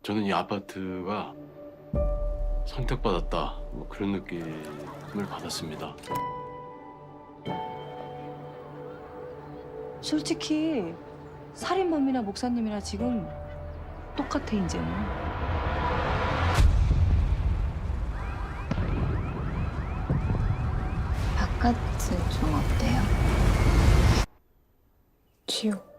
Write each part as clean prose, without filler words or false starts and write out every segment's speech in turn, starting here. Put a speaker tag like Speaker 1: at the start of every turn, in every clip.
Speaker 1: 저는 이 아파트가 선택받았다, 뭐 그런 느낌을 받았습니다.
Speaker 2: 솔직히 살인범이나 목사님이나 지금 똑같아 이제는.
Speaker 3: 바깥은 좀 어때요?
Speaker 2: 지옥.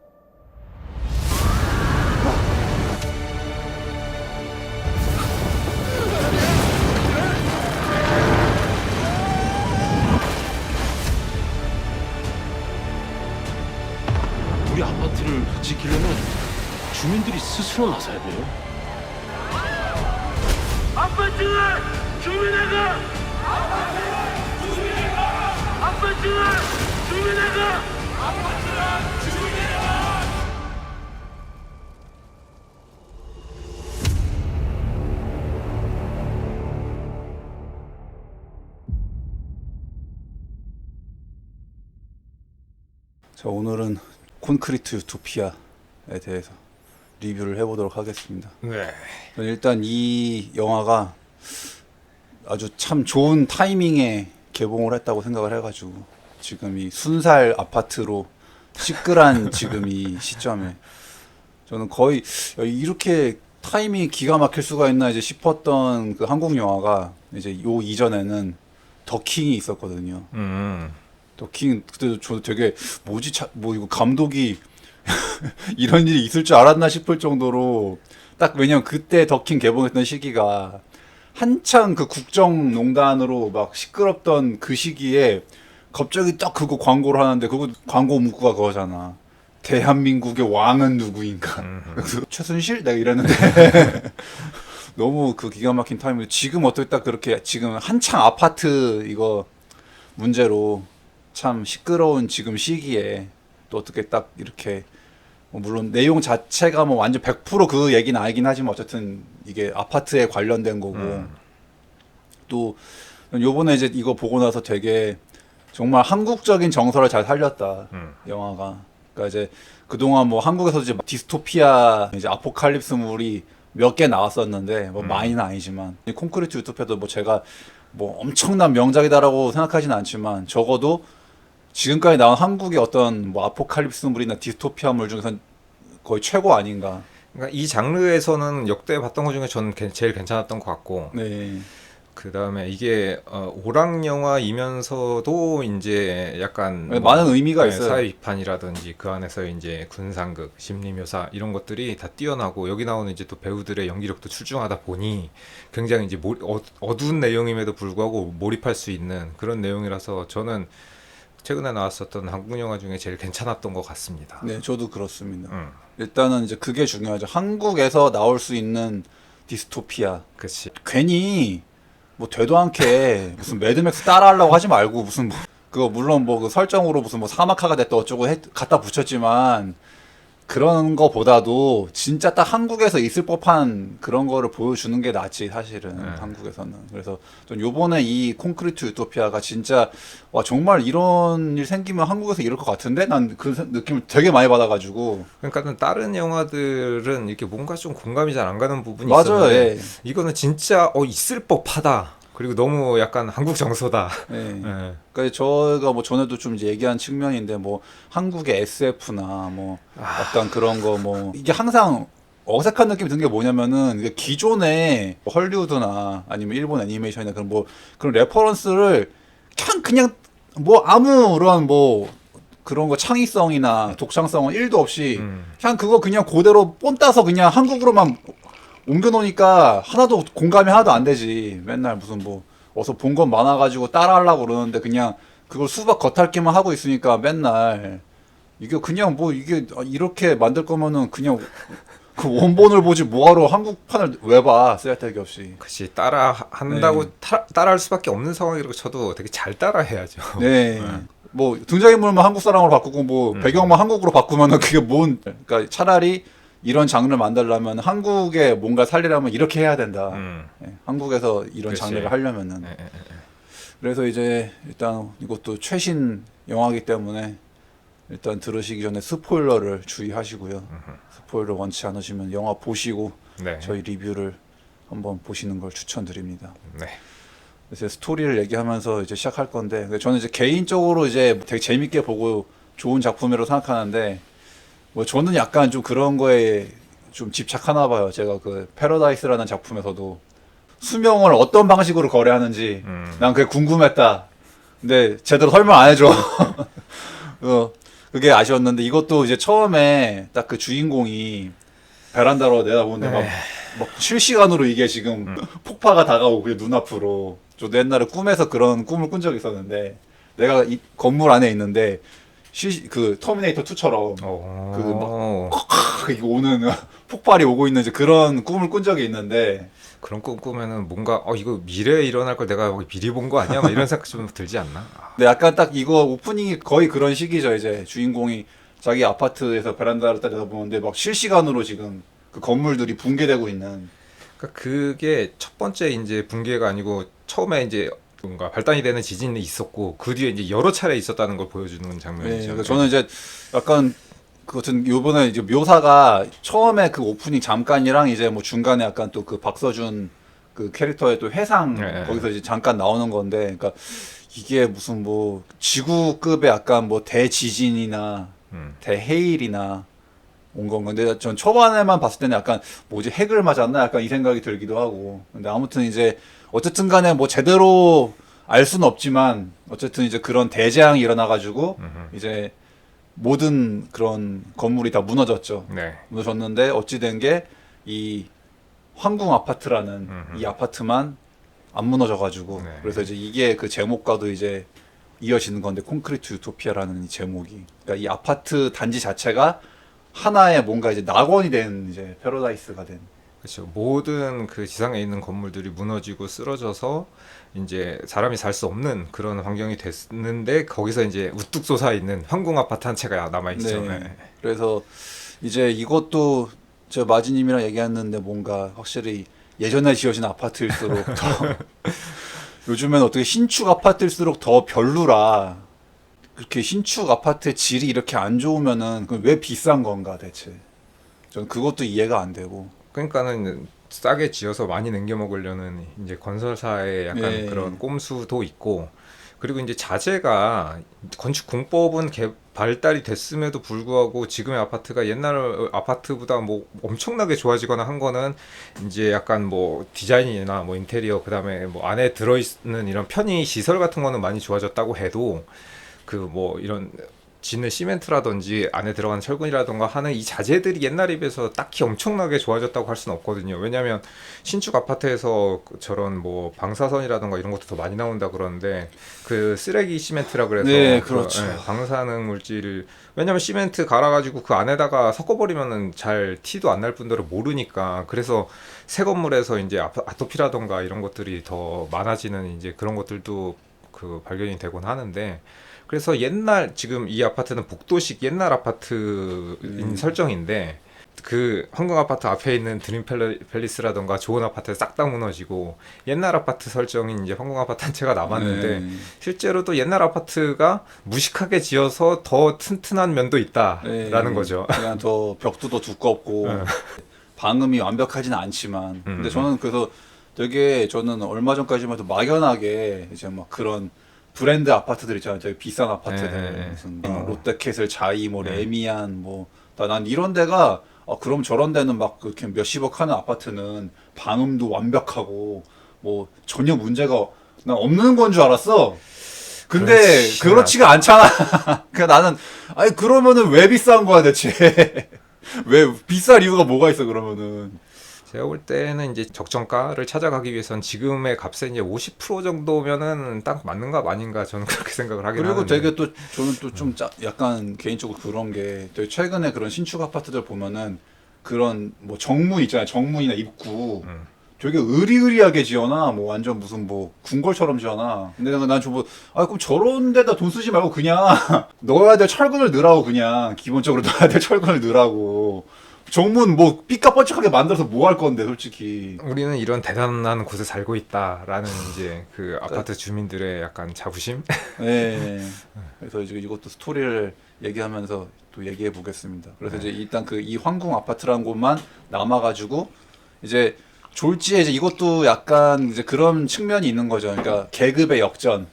Speaker 1: 우리 아파트를 지키려면 주민들이 스스로 나서야 돼요.
Speaker 4: 아파트는 주민회가! 아파트는 주민회가!
Speaker 5: 자, 오늘은 콘크리트 유토피아에 대해서 리뷰를 해보도록 하겠습니다.
Speaker 6: 네.
Speaker 5: 저는 일단 이 영화가 아주 참 좋은 타이밍에 개봉을 했다고 생각을 해가지고 지금 이 순살 아파트로 시끌한 지금 이 시점에 저는 거의 이렇게 타이밍이 기가 막힐 수가 있나 이제 싶었던 그 한국 영화가 이제 요 이전에는 더킹이 있었거든요. 더킹 그때도 저 되게 뭐지 뭐 이거 감독이 이런 일이 있을 줄 알았나 싶을 정도로 딱 왜냐면 그때 더킹 개봉했던 시기가 한창 그 국정농단으로 막 시끄럽던 그 시기에 갑자기 딱 그거 광고를 하는데 그거 광고 문구가 그거잖아. 대한민국의 왕은 누구인가. 그래서 최순실 내가 이랬는데 너무 그 기가 막힌 타이밍. 지금 어떻게 딱 그렇게 지금 한창 아파트 이거 문제로 참 시끄러운 지금 시기에 또 어떻게 딱 이렇게 물론 내용 자체가 뭐 완전 100% 그 얘기는 아니긴 하지만 어쨌든 이게 아파트에 관련된 거고 또 요번에 이제 이거 보고 나서 되게 정말 한국적인 정서를 잘 살렸다 영화가. 그러니까 이제 그동안 뭐 한국에서 이제 디스토피아 이제 아포칼립스물이 몇 개 나왔었는데 뭐 많이는 아니지만 이 콘크리트 유토피아도 뭐 제가 뭐 엄청난 명작이다라고 생각하지는 않지만 적어도 지금까지 나온 한국의 어떤 뭐 아포칼립스물이나 디스토피아물 중에선 거의 최고 아닌가.
Speaker 6: 그러니까 이 장르에서는 역대 봤던 것 중에 저는 제일 괜찮았던 것 같고,
Speaker 5: 네.
Speaker 6: 그 다음에 이게 오락 영화이면서도 이제 약간
Speaker 5: 네, 많은 의미가
Speaker 6: 네,
Speaker 5: 있어요.
Speaker 6: 사회 비판이라든지 그 안에서 이제 군상극, 심리 묘사 이런 것들이 다 뛰어나고 여기 나오는 이제 또 배우들의 연기력도 출중하다 보니 굉장히 이제 어두운 내용임에도 불구하고 몰입할 수 있는 그런 내용이라서 저는 최근에 나왔었던 한국 영화 중에 제일 괜찮았던 것 같습니다.
Speaker 5: 네, 저도 그렇습니다. 일단은 이제 그게 중요하죠. 한국에서 나올 수 있는 디스토피아.
Speaker 6: 그렇지.
Speaker 5: 괜히 뭐 되도 않게 무슨 매드맥스 따라하려고 하지 말고 무슨 뭐 그거 물론 뭐 그 설정으로 무슨 뭐 사막화가 됐다 어쩌고 갖다 붙였지만 그런 거보다도 진짜 딱 한국에서 있을 법한 그런 거를 보여주는 게 낫지 사실은 한국에서는. 그래서 전 요번에 이 콘크리트 유토피아가 진짜 와 정말 이런 일 생기면 한국에서 이럴 것 같은데 난 그 느낌을 되게 많이 받아가지고.
Speaker 6: 그러니까 다른 영화들은 이렇게 뭔가 좀 공감이 잘 안 가는 부분이
Speaker 5: 맞아요.
Speaker 6: 있었는데
Speaker 5: 예.
Speaker 6: 이거는 진짜 있을 법하다. 그리고 너무 약간 한국 정서다.
Speaker 5: 네.
Speaker 6: 예.
Speaker 5: 그러니까 저희가 뭐 전에도 좀 이제 얘기한 측면인데 뭐 한국의 SF나 뭐 어떤 그런 거 뭐 이게 항상 어색한 느낌이 든 게 뭐냐면은 이게 기존의 헐리우드나 아니면 일본 애니메이션이나 그런 뭐 그런 레퍼런스를 그냥 뭐 아무런 뭐 그런 거 창의성이나 독창성은 1도 없이 그냥 그거 그냥 그대로 뽐따서 그냥 한국으로만 옮겨놓으니까 하나도 공감이 하나도 안 되지. 맨날 무슨 뭐 어서 본 건 많아가지고 따라하려고 그러는데 그냥 그걸 수박 겉핥기만 하고 있으니까 맨날 이게 그냥 뭐 이게 이렇게 만들 거면은 그냥 그 원본을 보지 뭐하러 한국판을 왜 봐. 쓸데기 없이.
Speaker 6: 그치, 따라 한다고
Speaker 5: 네.
Speaker 6: 따라할 수밖에 없는 상황이라고 쳐도 되게 잘 따라해야죠.
Speaker 5: 네. 뭐 등장인물만 한국 사람으로 바꾸고 뭐 배경만 한국으로 바꾸면은 그게 뭔 그러니까 차라리 이런 장르를 만들려면 한국에 뭔가 살리려면 이렇게 해야 된다. 예, 한국에서 이런
Speaker 6: 그치.
Speaker 5: 장르를 하려면은.
Speaker 6: 예, 예, 예.
Speaker 5: 그래서 이제 일단 이것도 최신 영화이기 때문에 일단 들으시기 전에 스포일러를 주의하시고요. 스포일러 원치 않으시면 영화 보시고
Speaker 6: 네.
Speaker 5: 저희 리뷰를 한번 보시는 걸 추천드립니다.
Speaker 6: 네.
Speaker 5: 그래서 스토리를 얘기하면서 이제 시작할 건데 저는 이제 개인적으로 이제 되게 재밌게 보고 좋은 작품이라고 생각하는데 뭐 저는 약간 좀 그런 거에 좀 집착하나 봐요. 제가 그 패러다이스라는 작품에서도 수명을 어떤 방식으로 거래하는지 난 그게 궁금했다. 근데 제대로 설명 안 해줘. 그게 아쉬웠는데 이것도 이제 처음에 딱 그 주인공이 베란다로 내다보는데 막 실시간으로 이게 지금 폭파가 다가오고 그게 눈앞으로. 저도 옛날에 꿈에서 그런 꿈을 꾼 적이 있었는데 내가 이 건물 안에 있는데 그 터미네이터 2처럼 이거 오는 폭발이 오고 있는 이제 그런 꿈을 꾼 적이 있는데
Speaker 6: 그런 꿈 꾸면은 뭔가 이거 미래에 일어날 걸 내가 미리 본 거 아니야? 막 이런 생각 좀 들지 않나?
Speaker 5: 근데 약간 딱 이거 오프닝이 거의 그런 시기죠. 이제 주인공이 자기 아파트에서 베란다를 딱 내다보는데 막 실시간으로 지금 그 건물들이 붕괴되고 있는.
Speaker 6: 그러니까 그게 첫 번째 이제 붕괴가 아니고 처음에 이제 뭔가 발단이 되는 지진이 있었고 그 뒤에 이제 여러 차례 있었다는 걸 보여주는
Speaker 5: 네,
Speaker 6: 장면이죠.
Speaker 5: 그러니까 저는 이제 약간 그 같은 요번에 이제 묘사가 처음에 그 오프닝 잠깐이랑 이제 뭐 중간에 약간 또 그 박서준 그 캐릭터의 또 회상 거기서 이제 잠깐 나오는 건데, 그러니까 이게 무슨 뭐 지구급의 약간 뭐 대지진이나 대해일이나 온 건가. 근데 전 초반에만 봤을 때는 약간 뭐지 핵을 맞았나 약간 이 생각이 들기도 하고. 근데 아무튼 이제 어쨌든 간에 뭐 제대로 알 수는 없지만 어쨌든 이제 그런 대재앙이 일어나가지고 이제 모든 그런 건물이 다 무너졌죠.
Speaker 6: 네.
Speaker 5: 무너졌는데 어찌 된 게 이 황궁 아파트라는 이 아파트만 안 무너져가지고
Speaker 6: 네.
Speaker 5: 그래서 이제 이게 그 제목과도 이제 이어지는 건데 콘크리트 유토피아라는 이 제목이. 그러니까 이 아파트 단지 자체가 하나의 뭔가 이제 낙원이 된 이제 패러다이스가 된.
Speaker 6: 그렇죠. 모든 그 지상에 있는 건물들이 무너지고 쓰러져서 이제 사람이 살 수 없는 그런 환경이 됐는데 거기서 이제 우뚝 솟아 있는 황궁 아파트 한 채가 남아 있죠.
Speaker 5: 네.
Speaker 6: 네.
Speaker 5: 그래서 이제 이것도 저 마지님이랑 얘기했는데 뭔가 확실히 예전에 지어진 아파트일수록 더 요즘엔 어떻게 신축 아파트일수록 더 별로라. 그렇게 신축 아파트의 질이 이렇게 안 좋으면은 그럼 왜 비싼 건가 대체. 전 그것도 이해가 안 되고.
Speaker 6: 그러니까는 싸게 지어서 많이 남겨 먹으려는 이제 건설사의 약간
Speaker 5: 네.
Speaker 6: 그런 꼼수도 있고, 그리고 이제 자재가 건축 공법은 발달이 됐음에도 불구하고 지금의 아파트가 옛날 아파트보다 뭐 엄청나게 좋아지거나 한 거는 이제 약간 뭐 디자인이나 뭐 인테리어, 그다음에 뭐 안에 들어있는 이런 편의 시설 같은 거는 많이 좋아졌다고 해도 그 뭐 이런 짓는 시멘트라든지 안에 들어가는 철근이라든가 하는 이 자재들이 옛날에 비해서 딱히 엄청나게 좋아졌다고 할 수는 없거든요. 왜냐하면 신축 아파트에서 저런 뭐 방사선이라든가 이런 것도 더 많이 나온다 그러는데 그 쓰레기 시멘트라 그래서
Speaker 5: 네, 그렇죠.
Speaker 6: 방사능 물질, 왜냐하면 시멘트 갈아가지고 그 안에다가 섞어버리면은 잘 티도 안 날 뿐더러 모르니까. 그래서 새 건물에서 이제 아토피라든가 이런 것들이 더 많아지는 이제 그런 것들도 그 발견이 되곤 하는데, 그래서 옛날 지금 이 아파트는 복도식 옛날 아파트인 설정인데 그 황궁 아파트 앞에 있는 드림 팰리스라던가 좋은 아파트 싹 다 무너지고 옛날 아파트 설정인 이제 황궁 아파트 한 채가 남았는데 실제로도 옛날 아파트가 무식하게 지어서 더 튼튼한 면도 있다라는 거죠.
Speaker 5: 그냥 더 벽도 더 두껍고 방음이 완벽하지는 않지만 근데 저는 그래서 되게 저는 얼마 전까지만 해도 막연하게 이제 막 그런 브랜드 아파트들 있잖아요. 되게 비싼 아파트들. 무슨 롯데캐슬, 자이, 뭐 레미안, 뭐 난 이런 데가 그럼 저런 데는 막 그렇게 몇십억 하는 아파트는 방음도 완벽하고 뭐 전혀 문제가 난 없는 건 줄 알았어. 근데 그렇지가 않잖아. 그러니까 나는 아니 그러면은 왜 비싼 거야 대체? 왜 비쌀 이유가 뭐가 있어 그러면은?
Speaker 6: 제가 볼 때는 이제 적정가를 찾아가기 위해선 지금의 값의 이제 50% 정도면은 딱 맞는가 아닌가 저는 그렇게 생각을 하긴
Speaker 5: 그리고
Speaker 6: 하는데.
Speaker 5: 되게 또 저는 또 좀 약간 개인적으로 그런 게 되게 최근에 그런 신축 아파트들 보면은 그런 뭐 정문 있잖아요. 정문이나 입구 되게 으리으리하게 지어놔. 뭐 완전 무슨 뭐 궁궐처럼 지어놔. 근데 난 좀 뭐 그럼 저런 데다 돈 쓰지 말고 그냥 넣어야 될 철근을 넣으라고. 그냥 기본적으로 넣어야 될 철근을 넣으라고. 정문 뭐 삐까뻔쩍하게 만들어서 뭐 할 건데 솔직히.
Speaker 6: 우리는 이런 대단한 곳에 살고 있다라는 이제 그 아파트 주민들의 약간 자부심.
Speaker 5: 네. 그래서 이제 이것도 스토리를 얘기하면서 또 얘기해 보겠습니다. 그래서 이제 일단 그 이 황궁 아파트라는 곳만 남아가지고 이제 졸지에 이제 이것도 약간 이제 그런 측면이 있는 거죠. 그러니까 계급의 역전.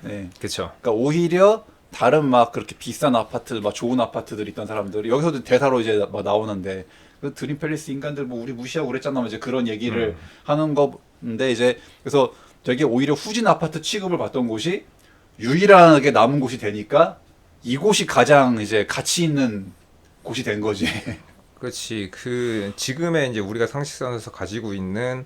Speaker 5: 네.
Speaker 6: 그쵸.
Speaker 5: 그러니까 오히려 다른 막 그렇게 비싼 아파트, 막 좋은 아파트들 있던 사람들이 여기서도 대사로 이제 막 나오는데 그 드림 팰리스 인간들 뭐 우리 무시하고 그랬잖아. 이제 그런 얘기를 하는 건데 이제 그래서 되게 오히려 후진 아파트 취급을 받던 곳이 유일하게 남은 곳이 되니까 이곳이 가장 이제 가치 있는 곳이 된 거지.
Speaker 6: 그렇지. 그 지금의 이제 우리가 상식선에서 가지고 있는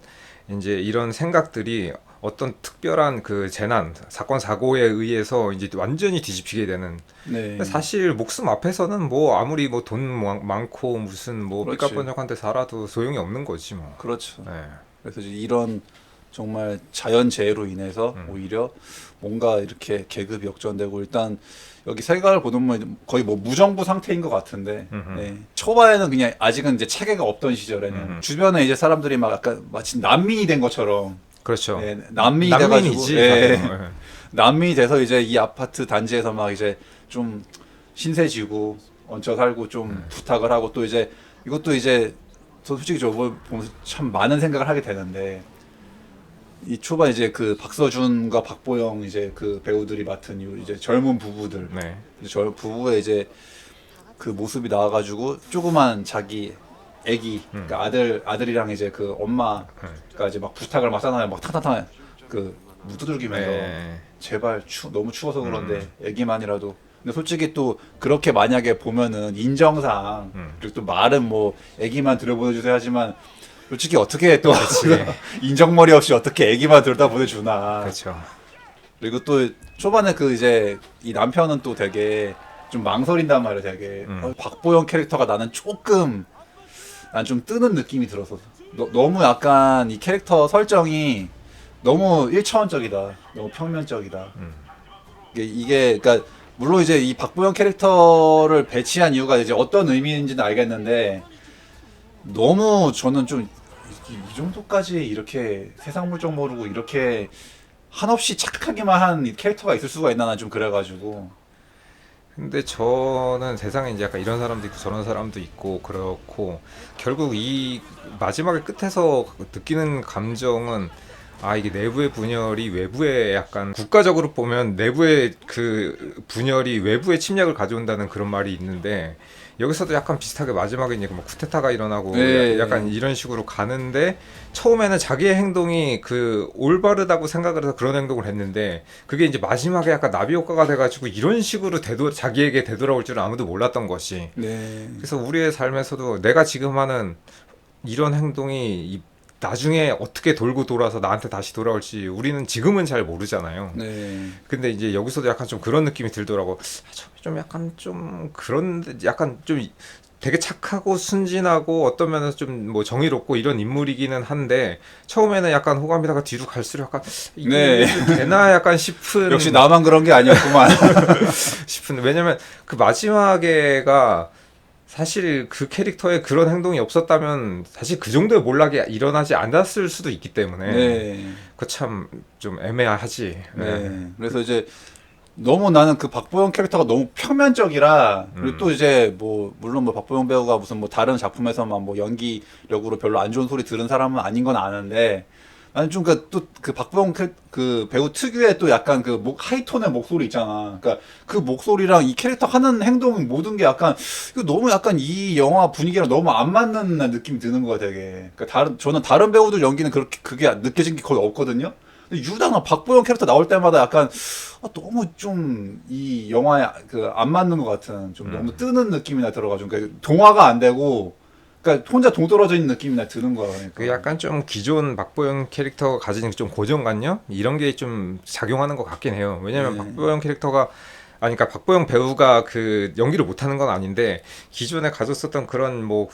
Speaker 6: 이제 이런 생각들이 어떤 특별한 그 재난, 사건 사고에 의해서 이제 완전히 뒤집히게 되는.
Speaker 5: 네.
Speaker 6: 사실 목숨 앞에서는 뭐 아무리 뭐 돈 많고 무슨 뭐
Speaker 5: 그렇지.
Speaker 6: 삐까뻔쩍한데 살아도 소용이 없는 거지 뭐.
Speaker 5: 그렇죠.
Speaker 6: 네.
Speaker 5: 그래서 이제 이런 정말 자연재해로 인해서 오히려 뭔가 이렇게 계급이 역전되고 일단 여기 세가를 보면 거의 뭐 무정부 상태인 것 같은데 네. 초반에는 그냥 아직은 이제 체계가 없던 시절에는 주변에 이제 사람들이 막 약간 마치 난민이 된 것처럼
Speaker 6: 그렇죠.
Speaker 5: 네, 난민이 돼가지고
Speaker 6: 난민이지.
Speaker 5: 네.
Speaker 6: 다들. 네.
Speaker 5: 난민이 돼서 이제 이 아파트 단지에서 막 이제 좀 신세 지고 얹혀 살고 좀 부탁을 하고 또 이제 이것도 이제 저 솔직히 저거 보면서 참 많은 생각을 하게 되는데 이 초반 이제 그 박서준과 박보영 이제 그 배우들이 맡은 이 이제 젊은 부부들
Speaker 6: 네.
Speaker 5: 이제 저 부부의 이제 그 모습이 나와가지고 조그만 자기 애기 그러니까 아들이랑 이제 그 엄마가 이제 막 부탁을 막 하잖아요. 막 탕탕탕 그 두들기면서
Speaker 6: 네.
Speaker 5: 제발 너무 추워서 그런데 애기만이라도. 근데 솔직히 또 그렇게 만약에 보면은 인정상 그리고 또 말은 뭐 애기만 들여보내주세요 하지만 솔직히 어떻게 또 인정머리 없이 어떻게 애기만 들여다보내주나.
Speaker 6: 그렇죠.
Speaker 5: 그리고 또 초반에 그 이제 이 남편은 또 되게 좀 망설인단 말이야. 되게 박보영 캐릭터가 나는 조금 난 좀 뜨는 느낌이 들어서 너무 약간 이 캐릭터 설정이 너무 1차원적이다. 너무 평면적이다. 이게 그러니까 물론 이제 이 박보영 캐릭터를 배치한 이유가 이제 어떤 의미인지는 알겠는데 너무 저는 좀 이 정도까지 이렇게 세상 물정 모르고 이렇게 한없이 착하기만 한 이 캐릭터가 있을 수가 있나 난 좀 그래가지고.
Speaker 6: 근데 저는 세상에 이제 약간 이런 사람도 있고 저런 사람도 있고 그렇고 결국 이 마지막에 끝에서 느끼는 감정은 아 이게 내부의 분열이 외부에 약간 국가적으로 보면 내부의 그 분열이 외부의 침략을 가져온다는 그런 말이 있는데 여기서도 약간 비슷하게 마지막에 이제 뭐 쿠데타가 일어나고
Speaker 5: 네.
Speaker 6: 약간 이런 식으로 가는데 처음에는 자기의 행동이 그 올바르다고 생각을 해서 그런 행동을 했는데 그게 이제 마지막에 약간 나비 효과가 돼가지고 이런 식으로 자기에게 되돌아올 줄은 아무도 몰랐던 것이.
Speaker 5: 네.
Speaker 6: 그래서 우리의 삶에서도 내가 지금 하는 이런 행동이 나중에 어떻게 돌고 돌아서 나한테 다시 돌아올지 우리는 지금은 잘 모르잖아요.
Speaker 5: 네.
Speaker 6: 근데 이제 여기서도 약간 좀 그런 느낌이 들더라고. 좀 약간 좀 그런 약간 좀 되게 착하고 순진하고 어떤 면에서 좀 뭐 정의롭고 이런 인물이기는 한데 처음에는 약간 호감이다가 뒤로 갈수록 약간 이게 되나 약간 싶은
Speaker 5: 역시 나만 그런 게 아니었구만.
Speaker 6: 싶은 왜냐면 그 마지막에가 사실 그 캐릭터의 그런 행동이 없었다면 사실 그 정도의 몰락이 일어나지 않았을 수도 있기 때문에
Speaker 5: 네.
Speaker 6: 그 참 좀 애매하지.
Speaker 5: 네. 그래서 이제 너무 나는 그 박보영 캐릭터가 너무 평면적이라 그리고 또 이제 뭐 물론 뭐 박보영 배우가 무슨 뭐 다른 작품에서만 뭐 연기력으로 별로 안 좋은 소리 들은 사람은 아닌 건 아는데 나는 좀 또 그 박보영 그 배우 특유의 또 약간 그 하이톤의 목소리 있잖아. 그러니까 그 목소리랑 이 캐릭터 하는 행동 모든 게 약간 이거 너무 약간 이 영화 분위기랑 너무 안 맞는 느낌이 드는 거야 되게. 그러니까 저는 다른 배우들 연기는 그게 느껴진 게 거의 없거든요. 근데 유독 박보영 캐릭터 나올 때마다 약간 너무 좀 이 영화에 그 안 맞는 것 같은 좀 너무 뜨는 느낌이나 들어가지고 그러니까 동화가 안 되고. 그러니까 혼자 동떨어져 있는 느낌이나 드는 거야. 그러니까.
Speaker 6: 그 약간 좀 기존 박보영 캐릭터가 가지는 좀 고정관념 이런 게 좀 작용하는 것 같긴 해요. 왜냐면 박보영 캐릭터가 그러니까 박보영 배우가 그 연기를 못하는 건 아닌데 기존에 가졌었던 그런 뭐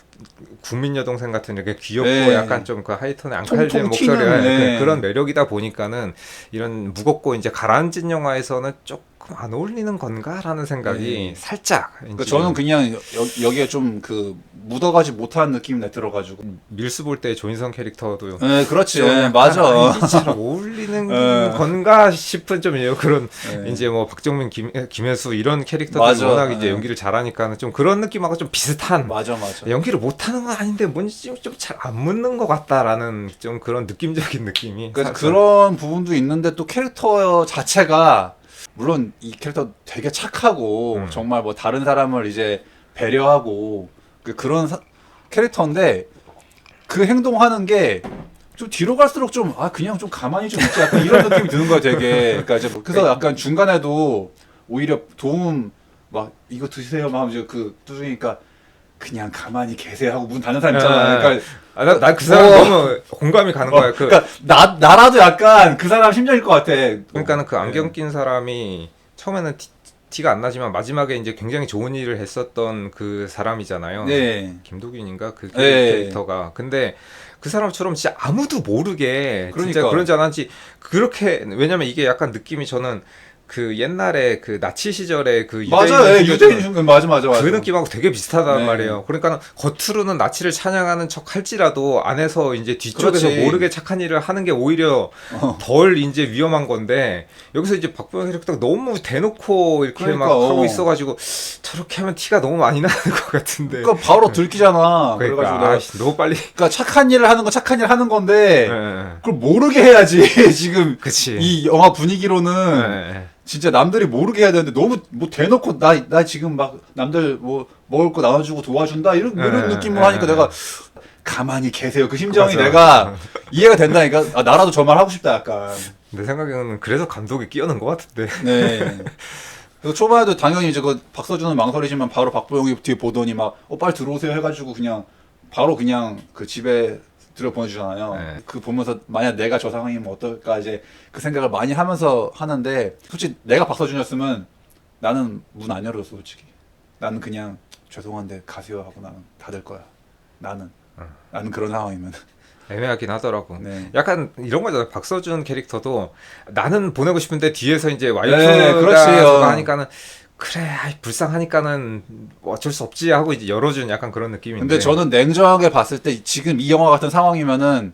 Speaker 6: 국민 여동생 같은 이렇게 귀엽고 약간 좀 그 하이톤의 앙칼진 목소리가 그런 매력이다 보니까는 이런 무겁고 이제 가라앉은 영화에서는 조금 조금 안 어울리는 건가라는 생각이
Speaker 5: 네.
Speaker 6: 살짝.
Speaker 5: 그러니까 저는 그냥 여기에 좀 그 묻어가지 못한 느낌이 들어가지고.
Speaker 6: 밀수 볼 때 조인성 캐릭터도
Speaker 5: 네, 그렇지.
Speaker 6: 좀 약간
Speaker 5: 맞아.
Speaker 6: 이게 잘 어울리는
Speaker 5: 네.
Speaker 6: 건가 싶은 좀 그런
Speaker 5: 네.
Speaker 6: 이제 뭐 박정민, 김혜수 이런 캐릭터들
Speaker 5: 맞아.
Speaker 6: 워낙 이제
Speaker 5: 네.
Speaker 6: 연기를 잘하니까는 좀 그런 느낌하고 좀 비슷한.
Speaker 5: 맞아.
Speaker 6: 연기를 못하는 건 아닌데 뭔지 좀 잘 안 묻는 것 같다라는 좀 그런 느낌적인 느낌이.
Speaker 5: 그래서
Speaker 6: 살짝.
Speaker 5: 그런 부분도 있는데 또 캐릭터 자체가 물론 이 캐릭터 되게 착하고 정말 뭐 다른 사람을 이제 배려하고 그런 캐릭터인데 그 행동하는 게 좀 뒤로 갈수록 좀 그냥 좀 가만히 좀 있지 약간 이런 느낌이 드는 거야 되게. 그러니까 이제 그래서 약간 중간에도 오히려 도움 막 이거 드세요 막 하면서 그 두드리니까 그냥 가만히 계세요 하고 문 닫는 사람 있잖아. 그러니까
Speaker 6: 나 그 사람 너무 공감이 가는 거야.
Speaker 5: 그러니까 나라도 약간 그 사람 심정일 것 같아.
Speaker 6: 그러니까는 그 안경 낀 사람이 처음에는 티가 안 나지만 마지막에 이제 굉장히 좋은 일을 했었던 그 사람이잖아요.
Speaker 5: 네.
Speaker 6: 김도균인가 그
Speaker 5: 네.
Speaker 6: 캐릭터가. 근데 그 사람처럼 진짜 아무도 모르게 진짜
Speaker 5: 그러니까.
Speaker 6: 그런지 안 한지 그렇게. 왜냐면 이게 약간 느낌이 저는 그 옛날에 그 나치 시절에 그
Speaker 5: 맞아,
Speaker 6: 유대인
Speaker 5: 유대인 맞아.
Speaker 6: 그 느낌하고 되게 비슷하단
Speaker 5: 네.
Speaker 6: 말이에요. 그러니까 겉으로는 나치를 찬양하는 척 할지라도 안에서 이제 뒤쪽에서
Speaker 5: 그렇지.
Speaker 6: 모르게 착한 일을 하는 게 오히려 덜 이제 위험한 건데, 여기서 이제 박보영 캐릭터가 너무 대놓고 이렇게
Speaker 5: 그러니까,
Speaker 6: 막 하고 있어가지고 저렇게 하면 티가 너무 많이 나는 것 같은데.
Speaker 5: 그러니까 바로 들키잖아.
Speaker 6: 그러니까
Speaker 5: 그래가지고 내가
Speaker 6: 너무 빨리.
Speaker 5: 그러니까 착한 일을 하는 건 착한 일 하는 건데
Speaker 6: 네.
Speaker 5: 그걸 모르게 해야지. 지금
Speaker 6: 그치.
Speaker 5: 이 영화 분위기로는
Speaker 6: 네.
Speaker 5: 진짜 남들이 모르게 해야 되는데 너무 뭐 대놓고 나 지금 막 남들 뭐 먹을 거 나눠주고 도와준다 이런 느낌으로 하니까 내가 가만히 계세요. 그 심정이
Speaker 6: 맞아.
Speaker 5: 내가 이해가 된다니까. 나라도 저 말 하고 싶다 약간.
Speaker 6: 내 생각에는 그래서 감독이 끼어는 것 같은데.
Speaker 5: 네. 그래서 초반에도 당연히 이제 그 박서준은 망설이지만 바로 박보영이 뒤에 보더니 막 빨리 들어오세요 해가지고 그냥 바로 그냥 그 집에 들여 보내주잖아요.
Speaker 6: 네.
Speaker 5: 그 보면서 만약 내가 저 상황이면 어떨까 이제 그 생각을 많이 하면서 하는데, 솔직히 내가 박서준이었으면 나는 문 안 열어줬어 솔직히. 나는 그냥 죄송한데 가세요 하고 나는 닫을 거야. 나는 그런 상황이면.
Speaker 6: 애매하긴 하더라고.
Speaker 5: 네.
Speaker 6: 약간 이런 거잖아. 박서준 캐릭터도 나는 보내고 싶은데 뒤에서 이제
Speaker 5: 네,
Speaker 6: 와이프가
Speaker 5: 그렇지.
Speaker 6: 저거 하니까는 그래 불쌍하니까는 뭐 어쩔 수 없지 하고 이제 열어준 약간 그런 느낌인데.
Speaker 5: 근데 저는 냉정하게 봤을 때 지금 이 영화 같은 상황이면은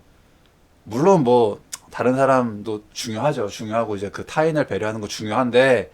Speaker 5: 물론 뭐 다른 사람도 중요하고 이제 그 타인을 배려하는 거 중요한데,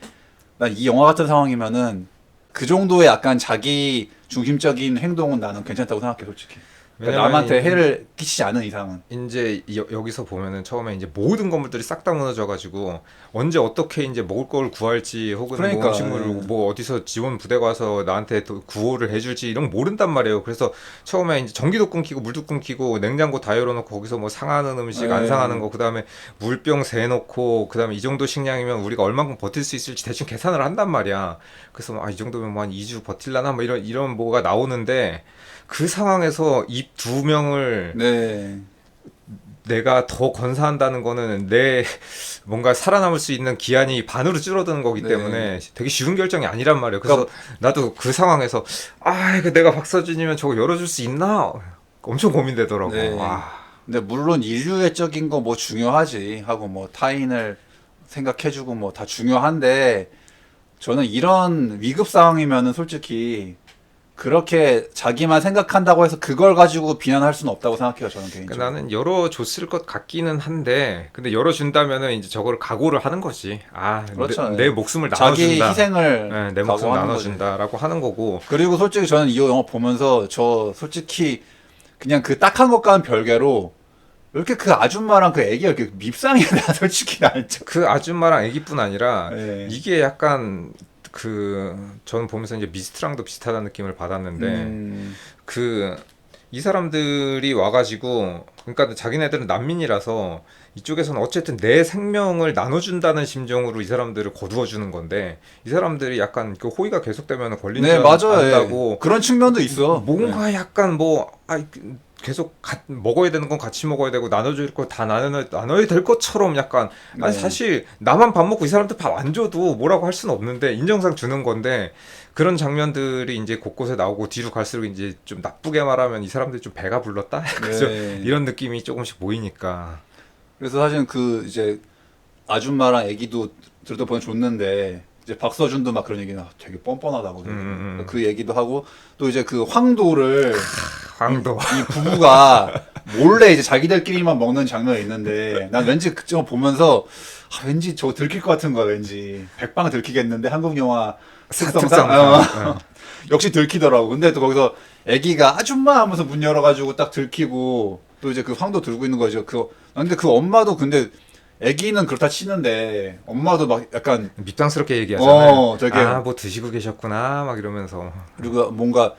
Speaker 5: 난 이 영화 같은 상황이면은 그 정도의 약간 자기 중심적인 행동은 나는 괜찮다고 생각해 솔직히. 그러니까
Speaker 6: 왜냐면
Speaker 5: 남한테 해를 끼치지 않은 이상은.
Speaker 6: 이제 여기서 보면은 처음에 이제 모든 건물들이 싹 다 무너져가지고 언제 어떻게 이제 먹을 걸 구할지 혹은
Speaker 5: 그러니까,
Speaker 6: 뭐 음식물을 뭐 어디서 지원 부대가 와서 나한테 또 구호를 해줄지 이런 거 모른단 말이에요. 그래서 처음에 이제 전기도 끊기고 물도 끊기고 냉장고 다 열어놓고 거기서 뭐 상하는 음식 안
Speaker 5: 네.
Speaker 6: 상하는 거 그다음에 물병 세놓고 그다음에 이 정도 식량이면 우리가 얼만큼 버틸 수 있을지 대충 계산을 한단 말이야. 그래서 뭐 이 정도면 뭐 한 2주 버틸라나 뭐 이런 뭐가 나오는데, 그 상황에서 입 두 명을
Speaker 5: 네.
Speaker 6: 내가 더 건사한다는 거는 내 뭔가 살아남을 수 있는 기한이 반으로 줄어드는 거기
Speaker 5: 네.
Speaker 6: 때문에 되게 쉬운 결정이 아니란 말이에요. 그래서
Speaker 5: 그러니까
Speaker 6: 나도 그 상황에서 이거 내가 박서준이면 저거 열어줄 수 있나? 엄청 고민되더라고.
Speaker 5: 네.
Speaker 6: 와.
Speaker 5: 근데 물론 인류애적인 거 뭐 중요하지 하고 뭐 타인을 생각해주고 뭐 다 중요한데, 저는 이런 위급 상황이면은 솔직히 그렇게 자기만 생각한다고 해서 그걸 가지고 비난할 수는 없다고 생각해요 저는 개인적으로.
Speaker 6: 그러니까 나는 열어줬을 것 같기는 한데, 근데 열어준다면은 이제 저거를 각오를 하는 거지.
Speaker 5: 그렇죠.
Speaker 6: 내 목숨을
Speaker 5: 자기
Speaker 6: 나눠준다.
Speaker 5: 희생을
Speaker 6: 네, 내 목숨
Speaker 5: 각오하는
Speaker 6: 나눠준다라고 하는 거고.
Speaker 5: 그리고 솔직히 저는 이 영화 보면서 저 솔직히 그냥 그 딱한 것과는 별개로 왜 이렇게 그 아줌마랑 그 애기가 이렇게 밉상이야. 나 솔직히 난 좀.
Speaker 6: 그 아줌마랑 애기뿐 아니라
Speaker 5: 네.
Speaker 6: 이게 약간 저는 보면서 이제 미스트랑도 비슷하다는 느낌을 받았는데, 이 사람들이 와가지고, 그러니까 자기네들은 난민이라서 이쪽에서는 어쨌든 내 생명을 나눠준다는 심정으로 이 사람들을 거두어주는 건데, 이 사람들이 약간 그 호의가 계속되면 걸린지
Speaker 5: 네, 맞아요.
Speaker 6: 안다고
Speaker 5: 그런 측면도 있어.
Speaker 6: 뭔가 약간 계속 먹어야 되는 건 같이 먹어야 되고 나눠줄 거 다 나눠야 될 것처럼 약간, 아니
Speaker 5: 네.
Speaker 6: 사실 나만 밥 먹고 이 사람들 밥 안 줘도 뭐라고 할 수는 없는데 인정상 주는 건데, 그런 장면들이 이제 곳곳에 나오고 뒤로 갈수록 이제 좀 나쁘게 말하면 이 사람들이 좀 배가 불렀다? 그죠?
Speaker 5: 네.
Speaker 6: 이런 느낌이 조금씩 보이니까.
Speaker 5: 그래서 사실 그 이제 아줌마랑 애기도 들여다보면 좋는데 이제 박서준도 막 그런 얘기나 되게 뻔뻔하다고 그 얘기도 하고 또 이제 그 황도를
Speaker 6: 황도.
Speaker 5: 이 부부가 몰래 이제 자기들끼리만 먹는 장면이 있는데 난 왠지 그거 보면서 왠지 저거 들킬 것 같은 거야 왠지 백방 들키겠는데 한국 영화 특성상 역시 들키더라고. 근데 또 거기서 애기가 아줌마 하면서 문 열어가지고 딱 들키고 또 이제 그 황도 들고 있는 거죠. 근데 그 엄마도 근데 애기는 그렇다 치는데 엄마도 막 약간
Speaker 6: 밉상스럽게 얘기하잖아요.
Speaker 5: 되게
Speaker 6: 뭐 드시고 계셨구나 막 이러면서.
Speaker 5: 그리고 뭔가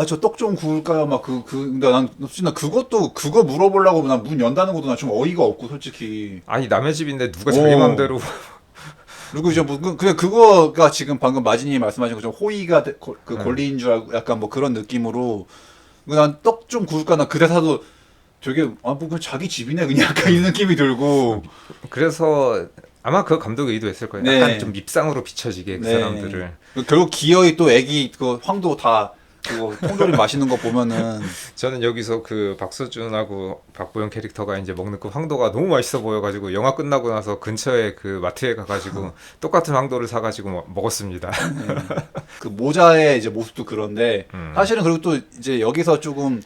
Speaker 5: 저 떡 좀 구울까요? 막 근데 난 진짜 그거 물어보려고 난 문 연다는 것도 난 좀 어이가 없고 솔직히.
Speaker 6: 아니 남의 집인데 누가 자기 맘대로.
Speaker 5: 그리고 이제 뭐 그냥 그거가 지금 방금 마진이 말씀하신 것처럼 호의가 권리인 줄 알고 약간 뭐 그런 느낌으로 난 떡 좀 구울까 나 그 대사도 되게 뭐 그냥 자기 집이네 그냥 약간 이 느낌이 들고.
Speaker 6: 그래서 아마 그 감독이 의도했을 거예요.
Speaker 5: 네.
Speaker 6: 약간 좀 밉상으로 비춰지게 그 사람들을.
Speaker 5: 결국 기어이 또 애기 그 황도 다 그거 통조림 맛있는 거 보면은
Speaker 6: 저는 여기서 그 박서준하고 박보영 캐릭터가 이제 먹는 그 황도가 너무 맛있어 보여가지고 영화 끝나고 나서 근처에 그 마트에 가가지고 똑같은 황도를 사가지고 먹었습니다.
Speaker 5: 그 모자의 이제 모습도 그런데 사실은 그리고 또 이제 여기서 조금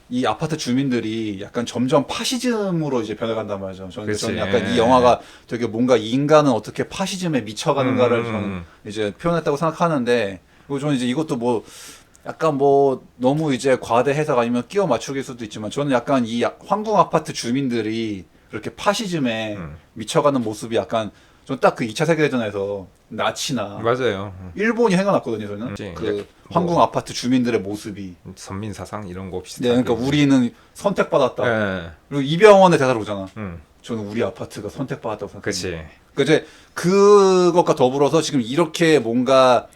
Speaker 5: 이 아파트 주민들이 약간 점점 파시즘으로 이제 변해간단 말이죠. 저는 약간 이 영화가 되게 뭔가 인간은 어떻게 파시즘에 미쳐가는가를 저는 이제 표현했다고 생각하는데 그리고 저는 이제 이것도 뭐 약간 뭐 너무 이제 과대 해석 아니면 끼워 맞추기일 수도 있지만 저는 약간 이 황궁 아파트 주민들이 그렇게 파시즘에 미쳐가는 모습이 약간 전 딱 그 2차 세계대전에서 나치나
Speaker 6: 맞아요.
Speaker 5: 일본이 생각났거든요. 저는
Speaker 6: 그치.
Speaker 5: 그 황궁 아파트 주민들의 모습이.
Speaker 6: 선민 사상 이런 거
Speaker 5: 네,
Speaker 6: 비슷하게.
Speaker 5: 그러니까 우리는 선택받았다.
Speaker 6: 예.
Speaker 5: 그리고 이병헌의 대사로 오잖아. 저는 우리 아파트가 선택받았다고 생각합니다.
Speaker 6: 그렇지.
Speaker 5: 그 이제 그것과 더불어서 지금 이렇게 뭔가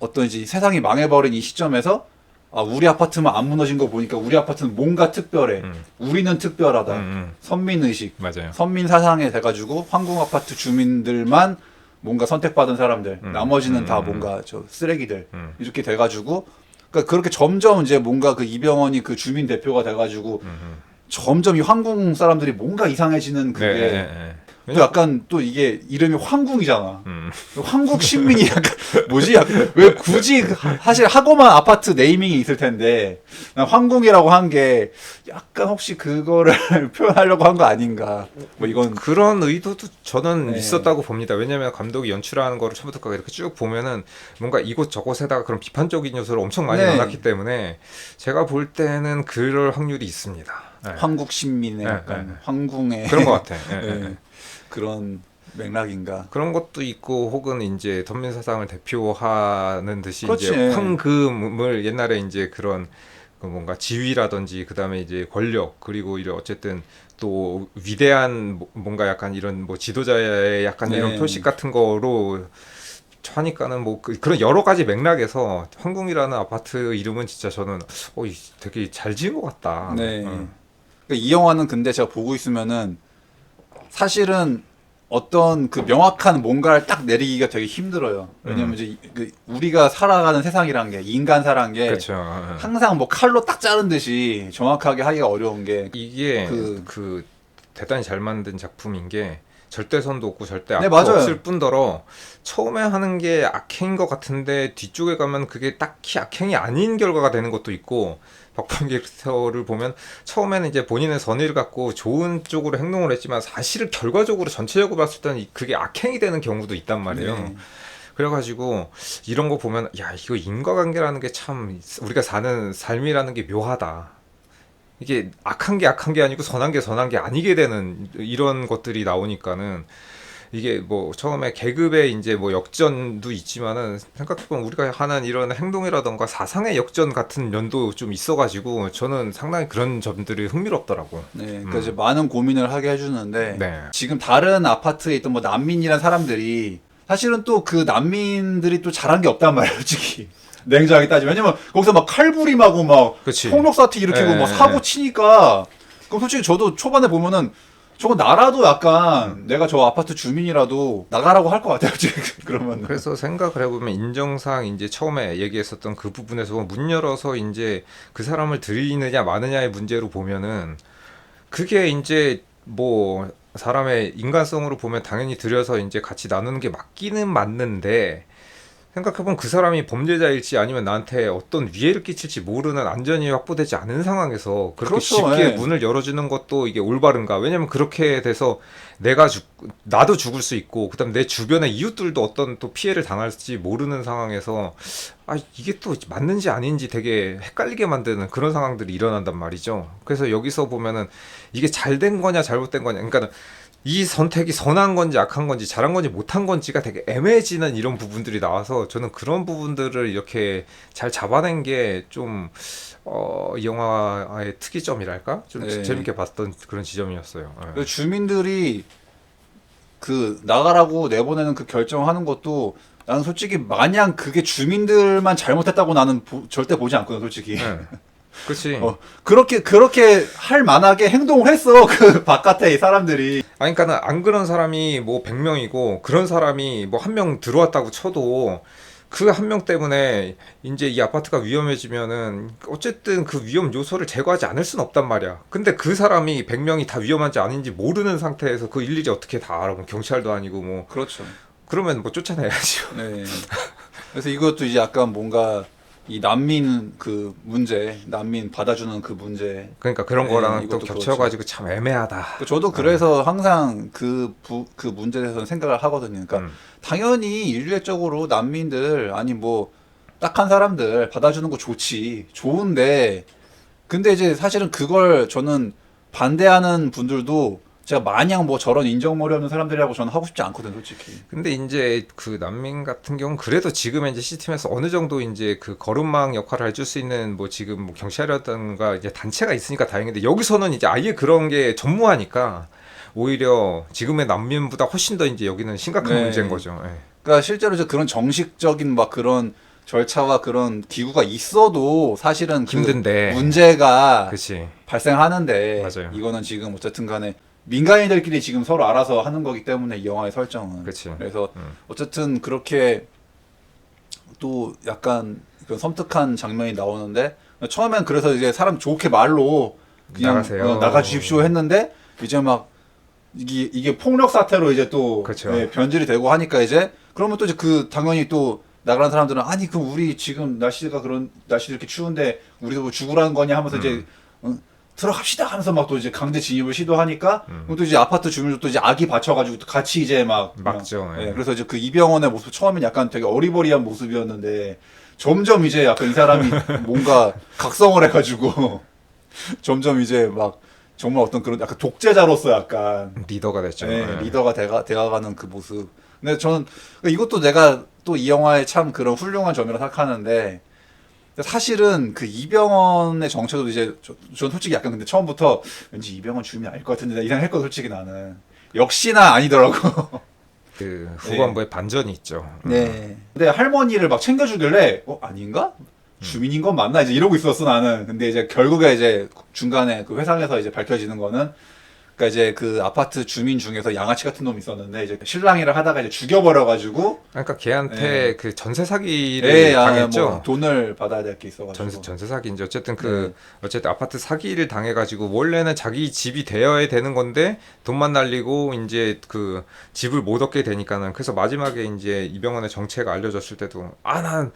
Speaker 5: 어떤 이제 세상이 망해버린 이 시점에서 우리 아파트만 안 무너진 거 보니까 우리 아파트는 뭔가 특별해. 우리는 특별하다. 선민의식,
Speaker 6: 맞아요.
Speaker 5: 선민 사상에 돼가지고 황궁 아파트 주민들만 뭔가 선택받은 사람들, 나머지는 다 뭔가 저 쓰레기들 이렇게 돼가지고 그러니까 그렇게 점점 이제 뭔가 그 이병헌이 그 주민 대표가 돼가지고 점점 이 황궁 사람들이 뭔가 이상해지는 그게 또 약간 또 이게 이름이 황궁이잖아. 황국 신민이 약간 뭐지? 왜 굳이 사실 하고만 아파트 네이밍이 있을 텐데 난 황궁이라고 한 게 약간 혹시 그거를 표현하려고 한 거 아닌가? 뭐 이건
Speaker 6: 그런 의도도 저는
Speaker 5: 네.
Speaker 6: 있었다고 봅니다. 왜냐하면 감독이 연출하는 거를 처음부터 이렇게 쭉 보면은 뭔가 이곳저곳에다가 그런 비판적인 요소를 엄청 많이
Speaker 5: 네.
Speaker 6: 넣어놨기 때문에 제가 볼 때는 그럴 확률이 있습니다. 네.
Speaker 5: 황국 신민의
Speaker 6: 네,
Speaker 5: 약간
Speaker 6: 네.
Speaker 5: 황궁의
Speaker 6: 그런 것 같아. 예,
Speaker 5: 네.
Speaker 6: 예.
Speaker 5: 그런 맥락인가?
Speaker 6: 그런 것도 있고 혹은 이제 선민 사상을 대표하는 듯이
Speaker 5: 그렇지.
Speaker 6: 이제 황금을 옛날에 이제 그런 그 뭔가 지위라든지 그다음에 이제 권력 그리고 이런 어쨌든 또 위대한 뭔가 약간 이런 뭐 지도자의 약간
Speaker 5: 네.
Speaker 6: 이런 표식 같은 거로 하니까는 뭐 그런 여러 가지 맥락에서 황궁이라는 아파트 이름은 진짜 저는 되게 잘 지은 것 같다.
Speaker 5: 네. 그러니까 이 영화는 근데 제가 보고 있으면은 사실은 어떤 그 명확한 뭔가를 딱 내리기가 되게 힘들어요. 왜냐면 이제 그 우리가 살아가는 세상이란 게 인간 사란 게
Speaker 6: 그렇죠.
Speaker 5: 항상 뭐 칼로 딱 자른 듯이 정확하게 하기가 어려운 게
Speaker 6: 이게
Speaker 5: 그-
Speaker 6: 그 대단히 잘 만든 작품인 게 절대선도 없고 절대
Speaker 5: 네,
Speaker 6: 악도
Speaker 5: 맞아요.
Speaker 6: 없을 뿐더러 처음에 하는 게 악행인 것 같은데 뒤쪽에 가면 그게 딱히 악행이 아닌 결과가 되는 것도 있고 박보영 캐릭터를 보면 처음에는 이제 본인의 선의를 갖고 좋은 쪽으로 행동을 했지만 사실은 결과적으로 전체적으로 봤을 때는 그게 악행이 되는 경우도 있단 말이에요.
Speaker 5: 네.
Speaker 6: 그래가지고 이런 거 보면 이거 인과관계라는 게 참 우리가 사는 삶이라는 게 묘하다. 이게 악한 게 아니고 선한 게 아니게 되는 이런 것들이 나오니까는 이게 뭐 처음에 계급의 이제 뭐 역전도 있지만은 생각해보면 우리가 하는 이런 행동이라던가 사상의 역전 같은 면도 좀 있어가지고 저는 상당히 그런 점들이 흥미롭더라고.
Speaker 5: 네, 그러니까 이제 많은 고민을 하게 해주는데
Speaker 6: 네.
Speaker 5: 지금 다른 아파트에 있던 뭐 난민이란 사람들이 사실은 또 그 난민들이 또 잘한 게 없단 말이에요, 솔직히. 냉정하게 따지면. 왜냐면 거기서 막 칼부림하고 막
Speaker 6: 그치.
Speaker 5: 폭력 사태 일으키고
Speaker 6: 네,
Speaker 5: 막
Speaker 6: 네,
Speaker 5: 사고
Speaker 6: 네.
Speaker 5: 치니까 그럼 솔직히 저도 초반에 보면은 저거 나라도 약간 내가 저 아파트 주민이라도 나가라고 할 것 같아요, 지금. 그러면.
Speaker 6: 그래서 생각을 해보면 인정상 이제 처음에 얘기했었던 그 부분에서 문 열어서 이제 그 사람을 들이느냐 마느냐의 문제로 보면은 그게 이제 뭐 사람의 인간성으로 보면 당연히 들여서 이제 같이 나누는 게 맞기는 맞는데 생각해보면 그 사람이 범죄자일지 아니면 나한테 어떤 위해를 끼칠지 모르는 안전이 확보되지 않은 상황에서 그렇게
Speaker 5: 그렇죠,
Speaker 6: 쉽게
Speaker 5: 예.
Speaker 6: 문을 열어주는 것도 이게 올바른가? 왜냐면 그렇게 돼서 나도 죽을 수 있고 그다음 내 주변의 이웃들도 어떤 또 피해를 당할지 모르는 상황에서 아 이게 또 맞는지 아닌지 되게 헷갈리게 만드는 그런 상황들이 일어난단 말이죠. 그래서 여기서 보면은 이게 잘된 거냐 잘못된 거냐 그러니까 이 선택이 선한 건지 악한 건지 잘한 건지 못한 건지가 되게 애매해지는 이런 부분들이 나와서 저는 그런 부분들을 이렇게 잘 잡아낸 게 좀 이 영화의 특이점이랄까? 좀
Speaker 5: 네.
Speaker 6: 재밌게 봤던 그런 지점이었어요. 예.
Speaker 5: 그 주민들이 그 나가라고 내보내는 그 결정하는 것도 나는 솔직히 마냥 그게 주민들만 잘못했다고 나는 절대 보지 않거든 솔직히.
Speaker 6: 예. 그치.
Speaker 5: 그렇게 할 만하게 행동을 했어 그 바깥에 사람들이.
Speaker 6: 아니, 그러니까는 안 그런 사람이 뭐 100명이고 그런 사람이 뭐 한 명 들어왔다고 쳐도 그 한 명 때문에 이제 이 아파트가 위험해지면은 어쨌든 그 위험 요소를 제거하지 않을 수는 없단 말이야. 근데 그 사람이 100명이 다 위험한지 아닌지 모르는 상태에서 그 일일이 어떻게 다 알아? 뭐 경찰도 아니고 뭐
Speaker 5: 그렇죠.
Speaker 6: 그러면 뭐 쫓아내야죠.
Speaker 5: 네. 그래서 이것도 이제 약간 뭔가 이 난민 그 문제, 난민 받아주는 그 문제.
Speaker 6: 그러니까 그런
Speaker 5: 네,
Speaker 6: 거랑 또
Speaker 5: 이것도
Speaker 6: 겹쳐가지고 참 애매하다.
Speaker 5: 저도 그래서 항상 그 문제에 대해서는 생각을 하거든요. 그러니까 당연히 인류적으로 난민들 아니 뭐 딱한 사람들 받아주는 거 좋은데 근데 이제 사실은 그걸 저는 반대하는 분들도 제가 마냥 뭐 저런 인정머리 없는 사람들이라고 저는 하고 싶지 않거든 솔직히.
Speaker 6: 근데 이제 그 난민 같은 경우는 그래도 지금 이제 시스템에서 어느 정도 이제 그 거름망 역할을 해줄 수 있는 뭐 지금 뭐 경찰이라든가 이제 단체가 있으니까 다행인데 여기서는 이제 아예 그런 게 전무하니까 오히려 지금의 난민보다 훨씬 더 이제 여기는 심각한
Speaker 5: 네.
Speaker 6: 문제인 거죠. 예.
Speaker 5: 그러니까 실제로 이제 그런 정식적인 막 그런 절차와 그런 기구가 있어도 사실은 그
Speaker 6: 힘든데.
Speaker 5: 문제가
Speaker 6: 그치.
Speaker 5: 발생하는데
Speaker 6: 맞아요.
Speaker 5: 이거는 지금 어쨌든 간에 민간인들끼리 지금 서로 알아서 하는 거기 때문에 이 영화의 설정은
Speaker 6: 그치.
Speaker 5: 그래서 어쨌든 그렇게 또 약간 그런 섬뜩한 장면이 나오는데 처음엔 그래서 이제 사람 좋게 말로 그냥
Speaker 6: 나가세요.
Speaker 5: 나가주십시오 했는데 이제 막 이게 폭력 사태로 이제 또
Speaker 6: 그쵸.
Speaker 5: 예, 변질이 되고 하니까 이제 그러면 또 이제 그 당연히 또 나가는 사람들은 아니 그럼 우리 지금 날씨가 그런 날씨 이렇게 추운데 우리도 뭐 죽으라는 거냐 하면서 이제 들어갑시다 하면서 막 또 이제 강제 진입을 시도하니까 또 이제 아파트 주민도 또 이제 악이 받쳐가지고 또 같이 이제 막
Speaker 6: 막죠.
Speaker 5: 예,
Speaker 6: 예.
Speaker 5: 그래서 이제 그 이병헌의 모습 처음엔 약간 되게 어리버리한 모습이었는데 점점 이제 약간 이 사람이 뭔가 각성을 해가지고 점점 이제 막 정말 어떤 그런 약간 독재자로서 약간
Speaker 6: 리더가 됐죠.
Speaker 5: 예,
Speaker 6: 예.
Speaker 5: 리더가 되어가는 그 모습. 근데 저는 이것도 내가 또 이 영화의 참 그런 훌륭한 점이라 생각하는데 사실은 그 이병헌의 정체도 이제 전 솔직히 약간 근데 처음부터 왠지 이병헌 주민이 아닐 것 같은데 이 생각했거든 솔직히 나는 역시나 아니더라고.
Speaker 6: 그 후반부에 반전이 있죠.
Speaker 5: 네. 근데 할머니를 막 챙겨주길래 아닌가? 주민인 건 맞나? 이제 이러고 있었어 나는. 근데 이제 결국에 이제 중간에 그 회상에서 이제 밝혀지는 거는 그러니까 이제 그 아파트 주민 중에서 양아치 같은 놈이 있었는데 이제 신랑이를 하다가 이제 죽여버려가지고
Speaker 6: 그러니까 걔한테
Speaker 5: 예.
Speaker 6: 그 전세 사기를
Speaker 5: 예,
Speaker 6: 당했죠.
Speaker 5: 뭐 돈을 받아야 될 게 있어가지고.
Speaker 6: 전세 사기인지 어쨌든
Speaker 5: 네.
Speaker 6: 어쨌든 아파트 사기를 당해가지고 원래는 자기 집이 되어야 되는 건데 돈만 날리고 이제 그 집을 못 얻게 되니까는 그래서 마지막에 이제 이병헌의 정체가 알려졌을 때도 난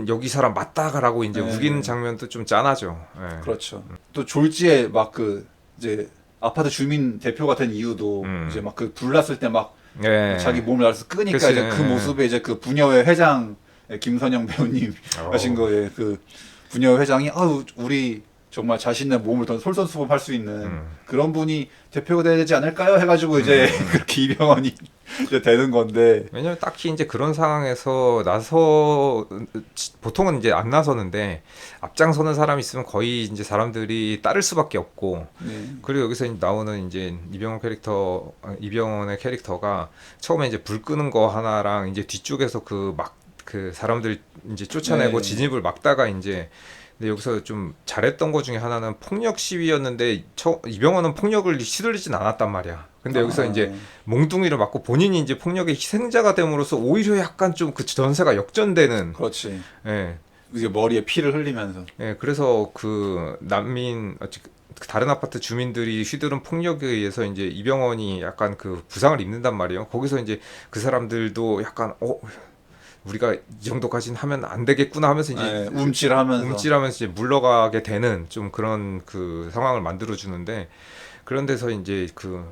Speaker 6: 여기 사람 맞다가라고 이제
Speaker 5: 네.
Speaker 6: 우기는 장면도 좀 짠하죠. 예.
Speaker 5: 그렇죠. 또 졸지에 막 그 이제 아파트 주민 대표가 된 이유도 이제 막 그 불났을 때 막
Speaker 6: 예.
Speaker 5: 자기 몸을 알아서 끄니까
Speaker 6: 그치.
Speaker 5: 이제 그 모습에 이제 그 부녀회 회장 김선영 배우님 하신 거에 그 부녀회 회장이 우리 정말 자신의 몸을 더 솔선수범할 수 있는 그런 분이 대표가 돼야 되지 않을까요? 해가지고 이제 그렇게 이병헌이 이제 되는 건데.
Speaker 6: 왜냐면 딱히 이제 그런 상황에서 보통은 이제 안 나서는데 앞장서는 사람이 있으면 거의 이제 사람들이 따를 수밖에 없고
Speaker 5: 네.
Speaker 6: 그리고 여기서 나오는 이제 이병헌의 캐릭터가 처음에 이제 불 끄는 거 하나랑 이제 뒤쪽에서 그 사람들 이제 쫓아내고
Speaker 5: 네.
Speaker 6: 진입을 막다가 이제 근데 여기서 좀 잘했던 것 중에 하나는 폭력 시위였는데 이병헌은 폭력을 시들리진 않았단 말이야. 근데 여기서 이제 몽둥이를 맞고 본인이 이제 폭력의 희생자가 됨으로써 오히려 약간 좀 그 전세가 역전되는.
Speaker 5: 그렇지.
Speaker 6: 예.
Speaker 5: 이제 머리에 피를 흘리면서.
Speaker 6: 예. 그래서 그 다른 아파트 주민들이 휘두른 폭력에 의해서 이제 이병헌이 약간 그 부상을 입는단 말이에요. 거기서 이제 그 사람들도 약간 우리가 이 정도까지는 하면 안 되겠구나 하면서 이제
Speaker 5: 네, 움찔하면서
Speaker 6: 이제 물러가게 되는 좀 그런 그 상황을 만들어 주는데, 그런 데서 이제 그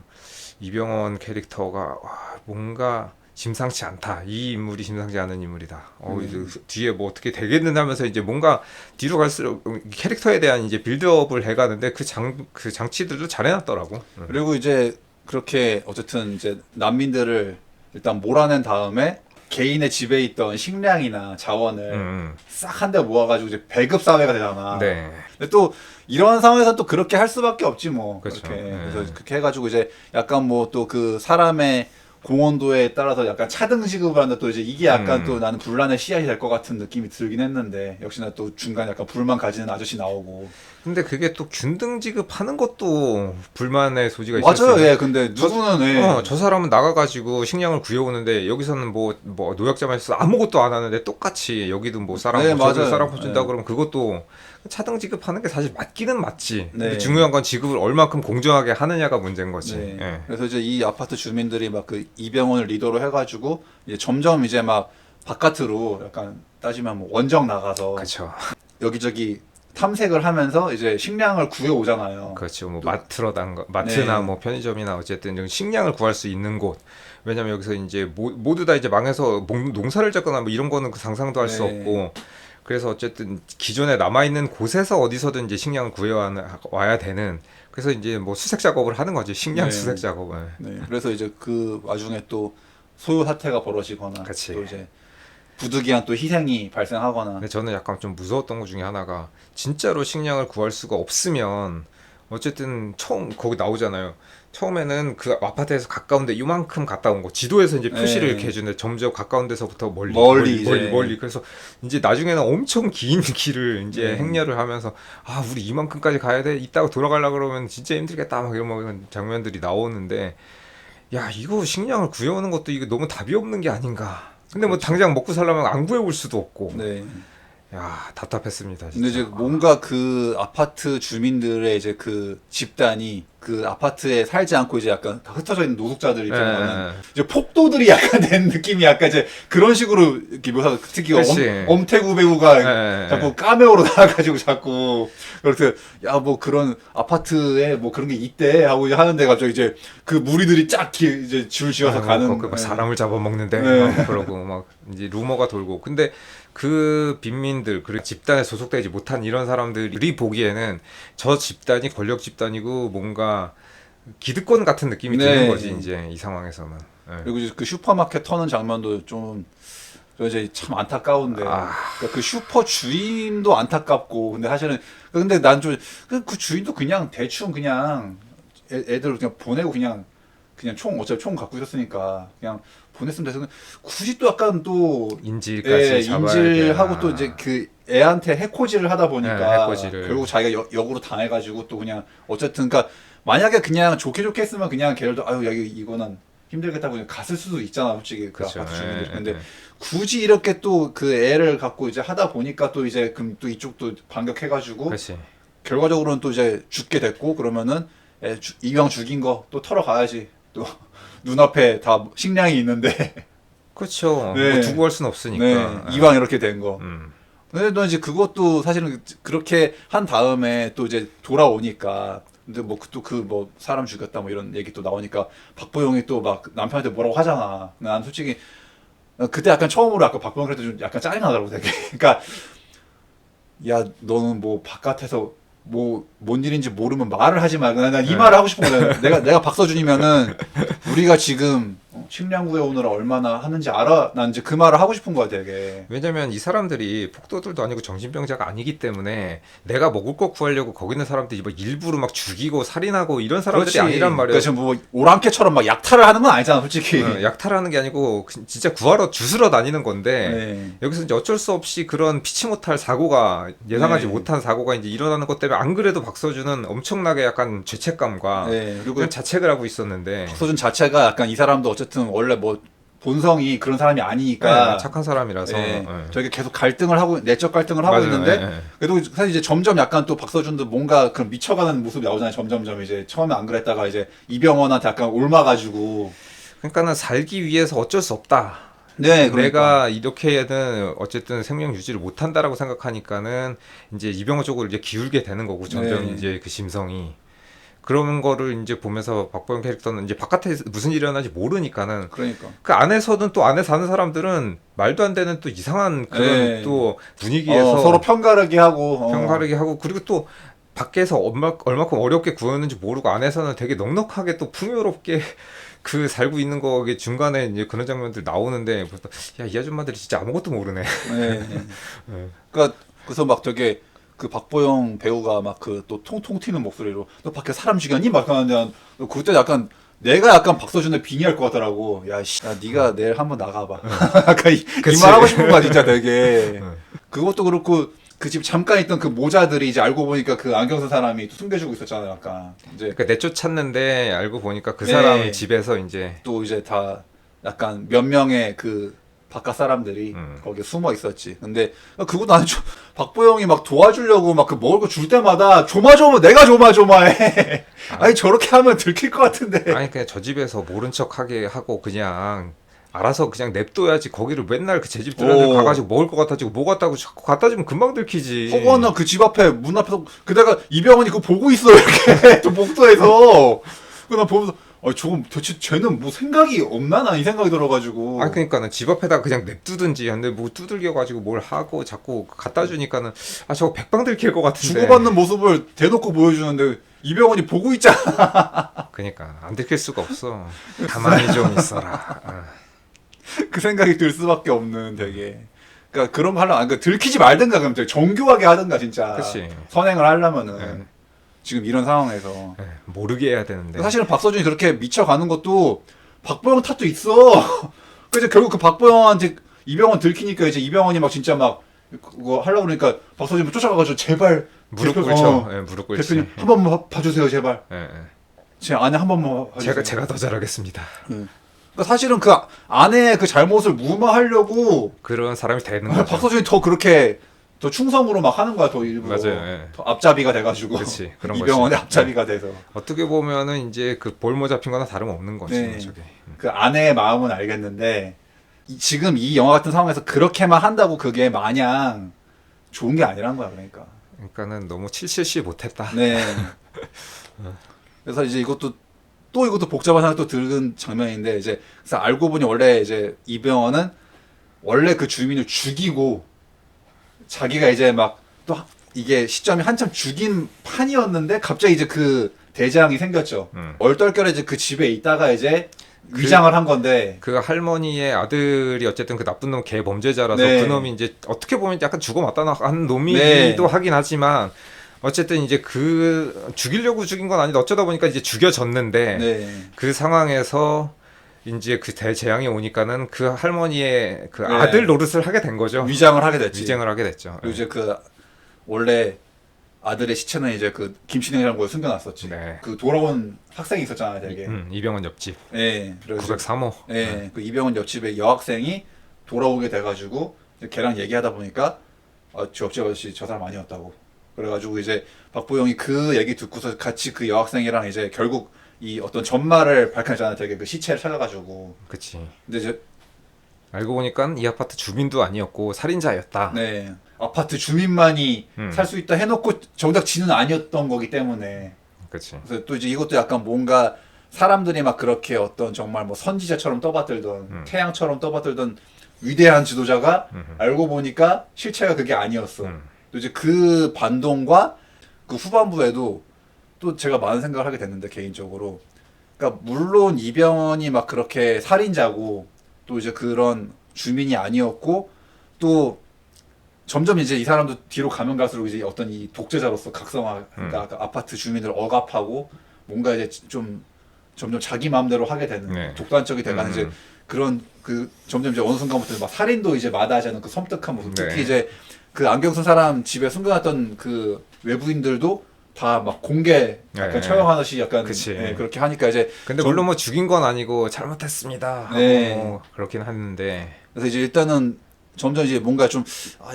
Speaker 6: 이병헌 캐릭터가 뭔가 심상치 않다. 이 인물이 심상치 않은 인물이다. 이제 뒤에 뭐 어떻게 되겠는 하면서 이제 뭔가 뒤로 갈수록 캐릭터에 대한 이제 빌드업을 해가는데 그 장치들도 잘 해놨더라고.
Speaker 5: 그리고 이제 그렇게 어쨌든 이제 난민들을 일단 몰아낸 다음에 개인의 집에 있던 식량이나 자원을 싹 한 대 모아가지고 이제 배급 사회가 되잖아.
Speaker 6: 네.
Speaker 5: 근데 또 이런 상황에서 또 그렇게 할 수밖에 없지 뭐.
Speaker 6: 그렇죠.
Speaker 5: 그렇게.
Speaker 6: 네.
Speaker 5: 그래서 그렇게 해가지고 이제 약간 뭐 또 그 사람의 공헌도에 따라서 약간 차등 시급을 하는데 또 이제 이게 약간 또 나는 분란의 씨앗이 될 것 같은 느낌이 들긴 했는데, 역시나 또 중간에 약간 불만 가지는 아저씨 나오고.
Speaker 6: 근데 그게 또 균등 지급하는 것도 불만의 소지가 있을 수
Speaker 5: 맞아요.
Speaker 6: 있어요.
Speaker 5: 예. 근데 누구는 예.
Speaker 6: 저 사람은 나가가지고 식량을 구해오는데 여기서는 뭐 노약자만에서 아무것도 안 하는데 똑같이 여기도 뭐 쌀
Speaker 5: 네,
Speaker 6: 뭐
Speaker 5: 맞아요.
Speaker 6: 쌀 퍼준다
Speaker 5: 네.
Speaker 6: 그러면 그것도 차등 지급하는 게 사실 맞기는 맞지.
Speaker 5: 네.
Speaker 6: 근데 중요한 건 지급을 얼만큼 공정하게 하느냐가 문제인 거지.
Speaker 5: 네.
Speaker 6: 예.
Speaker 5: 그래서 이제 이 아파트 주민들이 막 그 이병헌을 리더로 해가지고 이제 점점 이제 막 바깥으로 약간 따지면 뭐 원정 나가서
Speaker 6: 그렇죠.
Speaker 5: 여기저기 탐색을 하면서 이제 식량을 구해 오잖아요.
Speaker 6: 그렇죠. 뭐
Speaker 5: 또-
Speaker 6: 마트나
Speaker 5: 네.
Speaker 6: 뭐 편의점이나 어쨌든 좀 식량을 구할 수 있는 곳. 왜냐면 여기서 이제 모두 다 이제 망해서 농사를 짓거나 뭐 이런 거는 그 상상도 할 수
Speaker 5: 네.
Speaker 6: 없고. 그래서 어쨌든 기존에 남아 있는 곳에서 어디서든 이제 식량을 구해 와야 되는. 그래서 이제 뭐 수색 작업을 하는 거지. 식량
Speaker 5: 네.
Speaker 6: 수색 작업을.
Speaker 5: 네. 그래서 이제 그 와중에 또 소요 사태가 벌어지거나
Speaker 6: 그치.
Speaker 5: 또 이제 부득이한 또 희생이 발생하거나.
Speaker 6: 근데 저는 약간 좀 무서웠던 것 중에 하나가, 진짜로 식량을 구할 수가 없으면 어쨌든 처음 거기 나오잖아요. 처음에는 그 아파트에서 가까운데 이만큼 갔다 온 거 지도에서 이제 표시를
Speaker 5: 네.
Speaker 6: 이렇게 해주는데 점점 가까운 데서부터 멀리
Speaker 5: 멀리.
Speaker 6: 그래서 이제 나중에는 엄청 긴 길을 이제
Speaker 5: 네.
Speaker 6: 행렬을 하면서 우리 이만큼까지 가야 돼, 이따가 돌아가려고 그러면 진짜 힘들겠다 막 이런 장면들이 나오는데, 야 이거 식량을 구해오는 것도 이거 너무 답이 없는 게 아닌가. 근데 뭐 당장 먹고 살려면 안 구해올 수도 없고.
Speaker 5: 네.
Speaker 6: 야 답답했습니다 진짜.
Speaker 5: 근데 이제 뭔가 그 아파트 주민들의 이제 그 집단이 그 아파트에 살지 않고 이제 약간 다 흩어져 있는 노숙자들 입장에서는 이제 폭도들이 약간 된 느낌이 약간 이제 그런 식으로 이렇게 묘사. 특히
Speaker 6: 그치.
Speaker 5: 엄태구 배우가 자꾸 카메오로 나와가지고 자꾸 그렇게 야 뭐 그런 아파트에 뭐 그런 게 있대 하고 하는데 갑자기 이제 그 무리들이 쫙 이제 줄 지어서 가는.
Speaker 6: 막 사람을 잡아먹는데
Speaker 5: 네.
Speaker 6: 막 그러고 막 이제 루머가 돌고. 근데 그 빈민들 그리고 집단에 소속되지 못한 이런 사람들이 보기에는 저 집단이 권력 집단이고 뭔가 기득권 같은 느낌이
Speaker 5: 네.
Speaker 6: 드는 거지 이제 이 상황에서는. 네.
Speaker 5: 그리고 이제 그 슈퍼마켓 터는 장면도 좀 이제 참 안타까운데. 그러니까 그 슈퍼 주인도 안타깝고. 근데 사실은 근데 난 좀 그 주인도 그냥 대충 그냥 애들 그냥 보내고 그냥 어차피 총 갖고 있었으니까 그냥 보냈으면 돼서 굳이 또 약간 또
Speaker 6: 인질까지 잡아야
Speaker 5: 인질하고
Speaker 6: 되나.
Speaker 5: 또 이제 그 애한테 해코지를 하다 보니까
Speaker 6: 네, 해코지를.
Speaker 5: 결국 자기가 역으로 당해가지고 또 그냥 어쨌든 그러니까 만약에 그냥 좋게 했으면 그냥 걔들도 아유 야 이거는 힘들겠다고 그냥 갔을 수도 있잖아 솔직히 그
Speaker 6: 그쵸.
Speaker 5: 아파트 주민들.
Speaker 6: 예,
Speaker 5: 근데
Speaker 6: 예.
Speaker 5: 굳이 이렇게 또 그 애를 갖고 이제 하다 보니까 또 이제 그럼 또 이쪽도 반격해가지고
Speaker 6: 그렇지.
Speaker 5: 결과적으로는 또 이제 죽게 됐고 그러면은 이왕 죽인 거 또 털어가야지. 또 눈앞에 다 식량이 있는데
Speaker 6: 그렇죠.
Speaker 5: 네.
Speaker 6: 뭐 두고 갈 수는 없으니까.
Speaker 5: 네, 이왕 이렇게 된 거.
Speaker 6: 음.
Speaker 5: 근데 너 이제 그것도 사실은 그렇게 한 다음에 또 이제 돌아오니까 근데 뭐 또 그 뭐 사람 죽였다 뭐 이런 얘기 또 나오니까 박보영이 또 막 남편한테 뭐라고 하잖아. 난 솔직히 그때 약간 처음으로 아까 박보영한테 좀 약간 짜증나더라고 되게. 그러니까 야 너는 뭐 바깥에서 뭐 뭔 일인지 모르면 말을 하지 말고 난 이 말을 하고 싶은 거야. 내가 박서준이면은 우리가 지금 식량 구해 오느라 얼마나 하는지 알아. 난 이제 그 말을 하고 싶은 거야 되게.
Speaker 6: 왜냐면 이 사람들이 폭도들도 아니고 정신병자가 아니기 때문에 내가 먹을 거 구하려고 거기 있는 사람들이 뭐 일부러 막 죽이고 살인하고 이런 사람들이 아니란 말이야.
Speaker 5: 그러니까 지금 뭐 오랑캐처럼 막 약탈을 하는 건 아니잖아 솔직히.
Speaker 6: 약탈하는 게 아니고 진짜 구하러 주스러 다니는 건데
Speaker 5: 네.
Speaker 6: 여기서 이제 어쩔 수 없이 그런 피치 못할 사고가 예상하지
Speaker 5: 네.
Speaker 6: 못한 사고가 이제 일어나는 것 때문에 안 그래도 박서준은 엄청나게 약간 죄책감과
Speaker 5: 네. 그리고
Speaker 6: 그런 자책을 하고 있었는데
Speaker 5: 박서준 자체가 약간 이 사람도 어쨌든 원래 뭐 본성이 그런 사람이 아니니까
Speaker 6: 착한 사람이라서.
Speaker 5: 예,
Speaker 6: 예.
Speaker 5: 저게 계속 갈등을 하고 내적 갈등을 하고
Speaker 6: 맞아요.
Speaker 5: 있는데
Speaker 6: 예, 예.
Speaker 5: 그래도 사실 이제 점점 약간 또 박서준도 뭔가 그런 미쳐가는 모습이 나오잖아요. 점점점 이제 처음에 안 그랬다가 이제 이병헌한테 약간 옮아가지고
Speaker 6: 그러니까는 살기 위해서 어쩔 수 없다.
Speaker 5: 네, 그러니까.
Speaker 6: 내가 이렇게는 어쨌든 생명 유지를 못한다라고 생각하니까는 이제 이병헌 쪽으로 이제 기울게 되는 거고 점점
Speaker 5: 네.
Speaker 6: 이제 그 심성이 그런 거를 이제 보면서 박보영 캐릭터는 이제 바깥에 무슨 일이 일어나는지 모르니까는
Speaker 5: 그러니까
Speaker 6: 그 안에서는 또 안에 사는 사람들은 말도 안 되는 또 이상한 그런
Speaker 5: 네.
Speaker 6: 또 분위기에서
Speaker 5: 서로 편가르기 하고
Speaker 6: 편가르기 하고 그리고 또 밖에서 얼마큼 어렵게 구했는지 모르고 안에서는 되게 넉넉하게 또 풍요롭게 그 살고 있는 거에 중간에 이제 그런 장면들 나오는데 야, 이 아줌마들이 진짜 아무것도 모르네.
Speaker 5: 네. 그러니까 그래서 막 되게 그 박보영 배우가 막 그 또 통통 튀는 목소리로 너 밖에 사람 죽였니? 막 하는데 그때 약간 내가 약간 박서준을 빙의할 것 같더라고. 야, 네가 내일 한번 나가봐. 약간 이 말 하고 싶은 거야 진짜 되게. 그것도 그렇고 그 집 잠깐 있던 그 모자들이 이제 알고 보니까 그 안경 쓴 사람이 또 숨겨주고 있었잖아요. 약간 이제
Speaker 6: 그러니까 내쫓았는데 알고 보니까 그
Speaker 5: 네.
Speaker 6: 사람 집에서 이제
Speaker 5: 또 이제 다 약간 몇 명의 그 바깥 사람들이 거기에 숨어 있었지. 근데 그거 나는 박보영이 막 도와주려고 막 그 먹을 거 줄 때마다 조마조마 내가 조마조마해. 아니 저렇게 하면 들킬 것 같은데.
Speaker 6: 아니 그냥 저 집에서 모른 척하게 하고 그냥 알아서 그냥 냅둬야지 거기를 맨날 그 제 집 들어들 가가지고 먹을 것 같아지고 뭐 같다고 자꾸 갖다 주면 금방 들키지.
Speaker 5: 허구한 그 집 앞에 문 앞에서 그다가 이병헌이 그거 보고 있어 이렇게 저 복도에서. 그나 보면서 저건 도대체 쟤는 뭐 생각이 없나? 나 이 생각이 들어가지고.
Speaker 6: 아 그러니까는 집 앞에다 그냥 냅두든지 근데 뭐 두들겨가지고 뭘 하고 자꾸 갖다 주니까는 아 저거 백방 들킬 것 같은데.
Speaker 5: 주고받는 모습을 대놓고 보여주는데 이병헌이 보고 있잖아.
Speaker 6: 그러니까 안 들킬 수가 없어. 가만히 좀 있어라.
Speaker 5: 그 생각이 들 수밖에 없는 되게. 그러니까 그런 거 하려면 그러니까 들키지 말든가 그럼 되게 정교하게 하든가 진짜.
Speaker 6: 그치.
Speaker 5: 선행을 하려면은
Speaker 6: 네.
Speaker 5: 지금 이런 상황에서.
Speaker 6: 네, 모르게 해야 되는데.
Speaker 5: 사실은 박서준이 그렇게 미쳐가는 것도 박보영 탓도 있어. 그래서 결국 그 박보영한테 이병헌 들키니까 이제 이병헌이 막 진짜 막 그거 하려고 그러니까 박서준이 쫓아가가지고 제발
Speaker 6: 무릎
Speaker 5: 대표-
Speaker 6: 꿇죠. 예, 무릎 꿇지.
Speaker 5: 대표님 한 번만 봐주세요 제발.
Speaker 6: 예, 예.
Speaker 5: 제 아내 한 번만 봐주세요.
Speaker 6: 제가 더 잘하겠습니다.
Speaker 5: 그러니까 사실은 그 아내의 그 잘못을 무마하려고
Speaker 6: 그런 사람이 되는 거죠.
Speaker 5: 박서준이 더 그렇게 더 충성으로 막 하는 거야 더 일부러.
Speaker 6: 맞아요, 예.
Speaker 5: 더 앞잡이가 돼가지고.
Speaker 6: 그치, 그런
Speaker 5: 이병헌의
Speaker 6: 거지.
Speaker 5: 앞잡이가 돼서.
Speaker 6: 어떻게 보면은 이제 그 볼모 잡힌 거나 다름없는 거지.
Speaker 5: 네.
Speaker 6: 저게.
Speaker 5: 그 아내의 마음은 알겠는데 지금 이 영화 같은 상황에서 그렇게만 한다고 그게 마냥 좋은 게 아니란 거야 그러니까.
Speaker 6: 그러니까는 너무 칠칠시 못했다.
Speaker 5: 네. 그래서 이제 이것도 복잡한 하나 또 들은 장면인데 이제 그래서 알고 보니 원래 이제 이병헌은 원래 그 주민을 죽이고 자기가 이제 막 또 이게 시점이 한참 죽인 판이었는데 갑자기 이제 그 대장이 생겼죠. 얼떨결에 이제 그 집에 있다가 이제 위장을 한 건데
Speaker 6: 그 할머니의 아들이 어쨌든 그 나쁜 놈 개 범죄자라서
Speaker 5: 네.
Speaker 6: 그 놈이 이제 어떻게 보면 약간 죽어맞다 한 놈이기도
Speaker 5: 네.
Speaker 6: 하긴 하지만 어쨌든 이제 그 죽이려고 죽인 건 아닌데 어쩌다 보니까 이제 죽여졌는데
Speaker 5: 네.
Speaker 6: 그 상황에서 이제 그 대재앙이 오니까는 그 할머니의 그
Speaker 5: 네.
Speaker 6: 아들 노릇을 하게 된 거죠.
Speaker 5: 위장을 하게 됐지.
Speaker 6: 위장을 하게 됐죠.
Speaker 5: 그리고 이제 그 원래 아들의 시체는 이제 그 김치냉장고에 숨겨놨었지.
Speaker 6: 네.
Speaker 5: 그 돌아온 학생이 있었잖아요, 되게.
Speaker 6: 이병헌 옆집
Speaker 5: 예. 그래서
Speaker 6: 903호.
Speaker 5: 예. 그 이병헌 옆집에 여학생이 돌아오게 돼가지고 이제 걔랑 얘기하다 보니까 저 옆집 아저씨 저 사람 아니었다고. 그래가지고 이제 박보영이 그 얘기 듣고서 같이 그 여학생이랑 이제 결국 이 어떤 전말을 밝혀내잖아요, 되게 그 시체를 찾아가지고.
Speaker 6: 그치.
Speaker 5: 근데 이제
Speaker 6: 알고 보니까 이 아파트 주민도 아니었고 살인자였다.
Speaker 5: 네. 아파트 주민만이 살 수 있다 해놓고 정작 지는 아니었던 거기 때문에.
Speaker 6: 그치.
Speaker 5: 그래서 또 이제 이것도 약간 뭔가 사람들이 막 그렇게 어떤 정말 뭐 선지자처럼 떠받들던 태양처럼 떠받들던 위대한 지도자가 알고 보니까 실체가 그게 아니었어. 또 이제 그 반동과 그 후반부에도 또 제가 많은 생각을 하게 됐는데 개인적으로. 그러니까 물론 이병헌이 막 그렇게 살인자고 또 이제 그런 주민이 아니었고 또 점점 이제 이 사람도 뒤로 가면 갈수록 이제 어떤 이 독재자로서 각성화, 그러니까 아파트 주민을 억압하고 뭔가 이제 좀 점점 자기 마음대로 하게 되는
Speaker 6: 네.
Speaker 5: 독단적이 돼가는 이제 그런 그 점점 이제 어느 순간부터 막 살인도 이제 마다하지 않은 그 섬뜩한 모습.
Speaker 6: 네.
Speaker 5: 특히 이제 그 안경 쓴 사람 집에 숨겨놨던 그 외부인들도 다 막 공개 약간
Speaker 6: 네.
Speaker 5: 처형하듯이 약간
Speaker 6: 그치.
Speaker 5: 예, 그렇게 하니까 이제
Speaker 6: 근데 물론 뭐 죽인 건 아니고 잘못했습니다 하고
Speaker 5: 네.
Speaker 6: 뭐 그렇긴 했는데
Speaker 5: 그래서 이제 일단은 점점 이제 뭔가 좀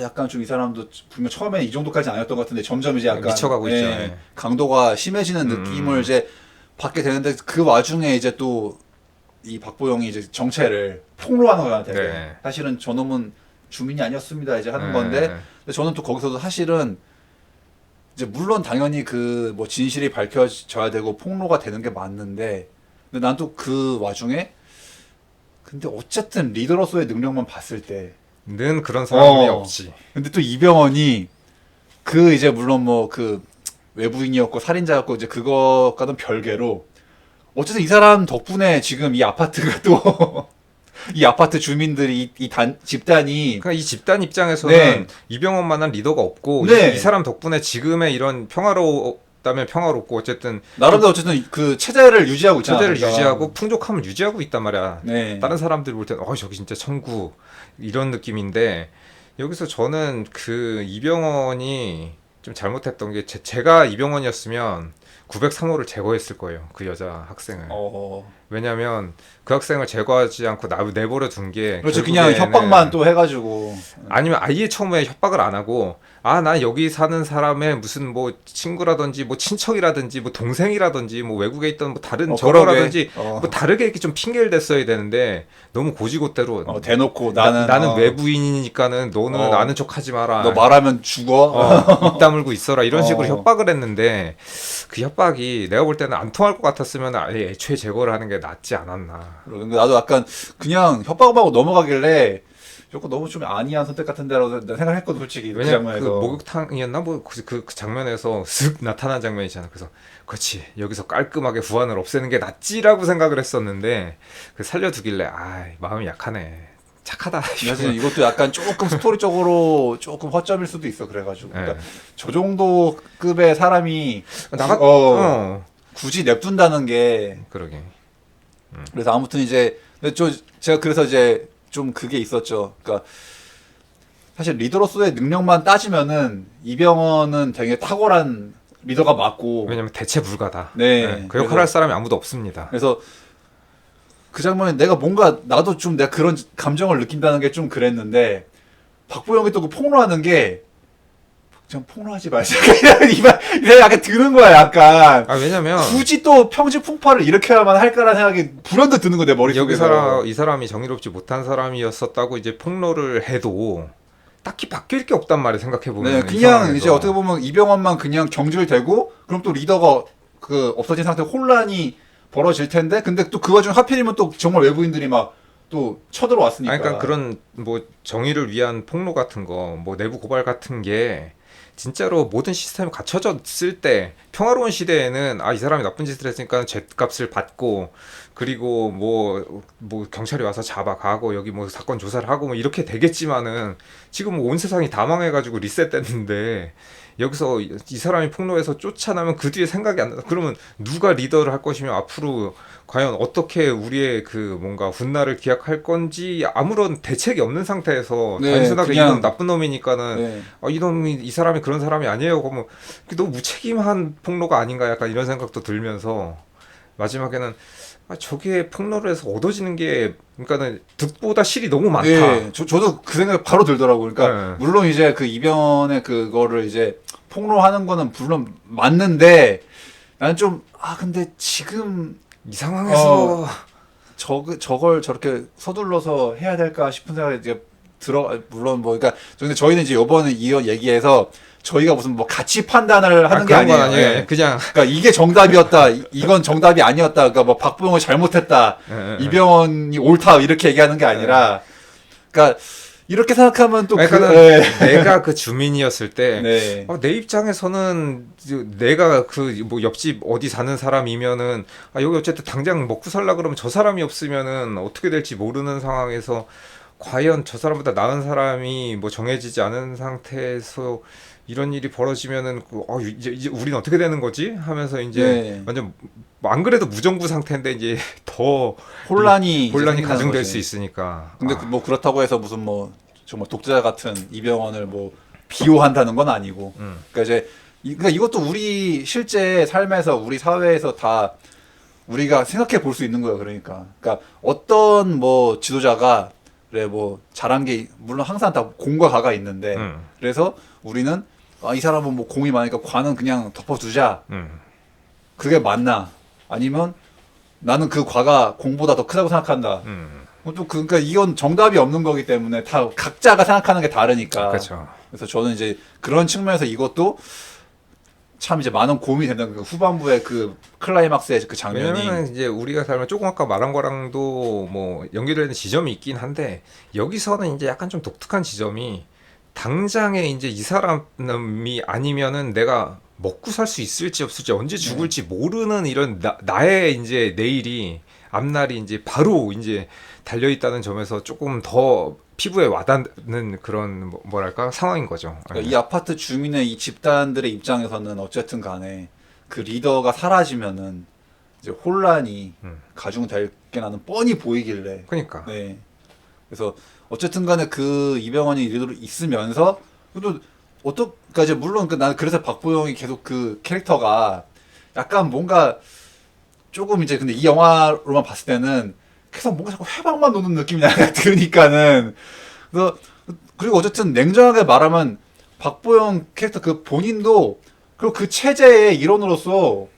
Speaker 5: 약간 좀 이 사람도 분명 처음에 이 정도까지 아니었던 것 같은데 점점 이제 약간
Speaker 6: 미쳐가고 있죠. 예.
Speaker 5: 강도가 심해지는 느낌을 이제 받게 되는데 그 와중에 이제 또 이 박보영이 이제 정체를 폭로하는 거야 되게.
Speaker 6: 네.
Speaker 5: 사실은 저놈은 주민이 아니었습니다 이제 하는
Speaker 6: 네.
Speaker 5: 건데 근데 저는 또 거기서도 사실은 이제 물론 당연히 그 뭐 진실이 밝혀져야 되고 폭로가 되는 게 맞는데 근데 난 또 그 와중에 근데 어쨌든 리더로서의 능력만 봤을 때
Speaker 6: 는 그런 사람이
Speaker 5: 어.
Speaker 6: 없지.
Speaker 5: 근데 또 이병헌이 그 이제 물론 뭐 그 외부인이었고 살인자였고 이제 그거과는 별개로 어쨌든 이 사람 덕분에 지금 이 아파트가 또 이 아파트 주민들이 이 집단이
Speaker 6: 그러니까 이 집단 입장에서는
Speaker 5: 네.
Speaker 6: 이병헌만한 리더가 없고
Speaker 5: 네.
Speaker 6: 이 사람 덕분에 지금의 이런 평화롭다면 평화롭고 어쨌든
Speaker 5: 나름대로 어쨌든 그 체제를 유지하고 있잖아.
Speaker 6: 체제를
Speaker 5: 그러니까.
Speaker 6: 유지하고 풍족함을 유지하고 있단 말이야.
Speaker 5: 네.
Speaker 6: 다른 사람들이 볼 때는 저기 진짜 천국 이런 느낌인데 여기서 저는 그 이병헌이 좀 잘못했던 게 제가 이병헌이었으면 903호를 제거했을 거예요. 그 여자 학생을. 왜냐면 그 학생을 제거하지 않고 내버려 둔 게
Speaker 5: 그렇죠. 그냥 협박만 또 해가지고
Speaker 6: 아니면 아예 처음에 협박을 안 하고 나 여기 사는 사람의 무슨 뭐 친구라든지 뭐 친척이라든지 뭐 동생이라든지 뭐 외국에 있던 뭐 다른 저거라든지 뭐 다르게 이렇게 좀 핑계를 댔어야 되는데 너무 고지고대로
Speaker 5: 대놓고 나는
Speaker 6: 외부인이니까는 너는 아는 척하지 마라.
Speaker 5: 너 말하면 죽어.
Speaker 6: 입 다물고 있어라 이런 식으로 협박을 했는데 그 협박이 내가 볼 때는 안 통할 것 같았으면 아예 애초에 제거를 하는 게 낫지 않았나.
Speaker 5: 근데 나도 약간 그냥 협박하고 넘어가길래 조금 너무 좀 아니한 선택 같은데라고 생각했거든 솔직히.
Speaker 6: 왜냐면 그 목욕탕이었나 뭐 그 장면에서 슥 나타난 장면이잖아. 그래서 그렇지 여기서 깔끔하게 후환을 없애는 게 낫지라고 생각을 했었는데 그 살려두길래 마음이 약하네. 착하다.
Speaker 5: 사실 이것도 약간 조금 스토리적으로 조금 허점일 수도 있어 그래가지고. 그러니까 저 정도 급의 사람이 굳이 냅둔다는 게.
Speaker 6: 그러게.
Speaker 5: 그래서 아무튼 이제 제가 그래서 이제 좀 그게 있었죠. 그러니까 사실 리더로서의 능력만 따지면은 이병헌은 되게 탁월한 리더가 맞고.
Speaker 6: 왜냐면 대체 불가다.
Speaker 5: 네.
Speaker 6: 그 역할 할 사람이 아무도 없습니다.
Speaker 5: 그래서 그 장면에 내가 뭔가 나도 좀 내가 그런 감정을 느낀다는 게 좀 그랬는데 박보영이 또 그 폭로하는 게 그냥 폭로하지 말자 이런 약간 드는 거야 약간.
Speaker 6: 왜냐면
Speaker 5: 굳이 또 평지 풍파를 일으켜야만 할까라는 생각이 불현듯 드는 거 내 머릿속에서.
Speaker 6: 이 사람이 정의롭지 못한 사람이었었다고 이제 폭로를 해도 딱히 바뀔 게 없단 말이야 생각해보면.
Speaker 5: 네, 그냥 이제 어떻게 보면 이병헌만 그냥 경질되고 그럼 또 리더가 그 없어진 상태 혼란이 벌어질 텐데 근데 또 그 와중에 하필이면 또 정말 외부인들이 막 또 쳐들어왔으니까.
Speaker 6: 그러니까 그런 뭐 정의를 위한 폭로 같은 거 뭐 내부 고발 같은 게 진짜로 모든 시스템이 갖춰졌을 때 평화로운 시대에는 이 사람이 나쁜 짓을 했으니까 죗값을 받고 그리고 뭐 경찰이 와서 잡아가고 여기 뭐 사건 조사를 하고 뭐 이렇게 되겠지만은 지금 온 세상이 다 망해가지고 리셋됐는데 여기서 이 사람이 폭로해서 쫓아나면 그 뒤에 생각이 안 나. 그러면 누가 리더를 할 것이며 앞으로 과연 어떻게 우리의 그 뭔가 훗날을 기약할 건지 아무런 대책이 없는 상태에서 단순하게 이놈 나쁜 놈이니까는 이 사람이 그런 사람이 아니에요. 그러면 너무 무책임한 폭로가 아닌가 약간 이런 생각도 들면서 마지막에는 저게 폭로를 해서 얻어지는 게 그러니까는 득보다 실이 너무 많다.
Speaker 5: 네, 저도 그 생각이 바로 들더라고요. 그러니까 물론 이제 그 이병헌의 그거를 이제 폭로하는 거는 물론 맞는데 나는 좀 근데 지금
Speaker 6: 이 상황에서
Speaker 5: 저걸 저렇게 서둘러서 해야 될까 싶은 생각이 이제 물론 뭐 그러니까 근데 저희는 이제 이번에 이 얘기해서 저희가 무슨 뭐 가치 판단을 하는 게 아니에요.
Speaker 6: 네. 그냥
Speaker 5: 그러니까 이게 정답이었다. 이건 정답이 아니었다. 그러니까 뭐 박보영을 잘못했다. 이병헌이 옳다. 이렇게 얘기하는 게 아니라 그러니까 이렇게 생각하면 또
Speaker 6: 내가 그 주민이었을 때 내 입장에서는 내가 그 뭐 옆집 어디 사는 사람이면은 여기 어쨌든 당장 먹고 살라 그러면 저 사람이 없으면은 어떻게 될지 모르는 상황에서 과연 저 사람보다 나은 사람이 뭐 정해지지 않은 상태에서 이런 일이 벌어지면은 이제 우리는 어떻게 되는 거지 하면서 이제 완전 안 그래도 무정부 상태인데 이제 더 혼란이 가중될 수 있으니까.
Speaker 5: 근데 뭐 그렇다고 해서 무슨 뭐 정말 독재자 같은 이병헌을 뭐 비호한다는 건 아니고. 그러니까 이제 그러니까 이것도 우리 실제 삶에서 우리 사회에서 다 우리가 생각해 볼 수 있는 거예요. 그러니까 어떤 뭐 지도자가 그래 뭐 잘한 게 물론 항상 다 공과 가가 있는데 그래서 우리는 이 사람은 뭐 공이 많으니까 과는 그냥 덮어두자. 그게 맞나? 아니면 나는 그 과가 공보다 더 크다고 생각한다. 또 그러니까 이건 정답이 없는 거기 때문에 다 각자가 생각하는 게 다르니까.
Speaker 6: 그렇죠.
Speaker 5: 그래서 저는 이제 그런 측면에서 이것도 참 이제 많은 고민이 된다는 그 후반부의 그 클라이막스의 그 장면이.
Speaker 6: 왜냐면 이제 우리가 살면 조금 아까 말한 거랑도 뭐 연결되는 지점이 있긴 한데 여기서는 이제 약간 좀 독특한 지점이 당장에 이제 이 사람이 아니면은 내가 먹고 살 수 있을지 없을지 언제 죽을지 모르는 이런 나의 이제 내일이 앞날이 이제 바로 이제 달려 있다는 점에서 조금 더 피부에 와닿는 그런 뭐랄까 상황인 거죠.
Speaker 5: 그러니까 이 아파트 주민의 이 집단들의 입장에서는 어쨌든 간에 그 리더가 사라지면은 이제 혼란이 가중될 게 나는 뻔히 보이길래.
Speaker 6: 그러니까.
Speaker 5: 네. 그래서 어쨌든 간에 그 이병헌이 리더로 있으면서 또 그러니까 이제 물론 나는 그래서 박보영이 계속 그 캐릭터가 약간 뭔가 조금 이제 근데 이 영화로만 봤을 때는 계속 뭔가 자꾸 회방만 도는 느낌이 들으니까는 그래서 그리고 어쨌든 냉정하게 말하면 박보영 캐릭터 그 본인도 그리고 그 체제의 일원으로서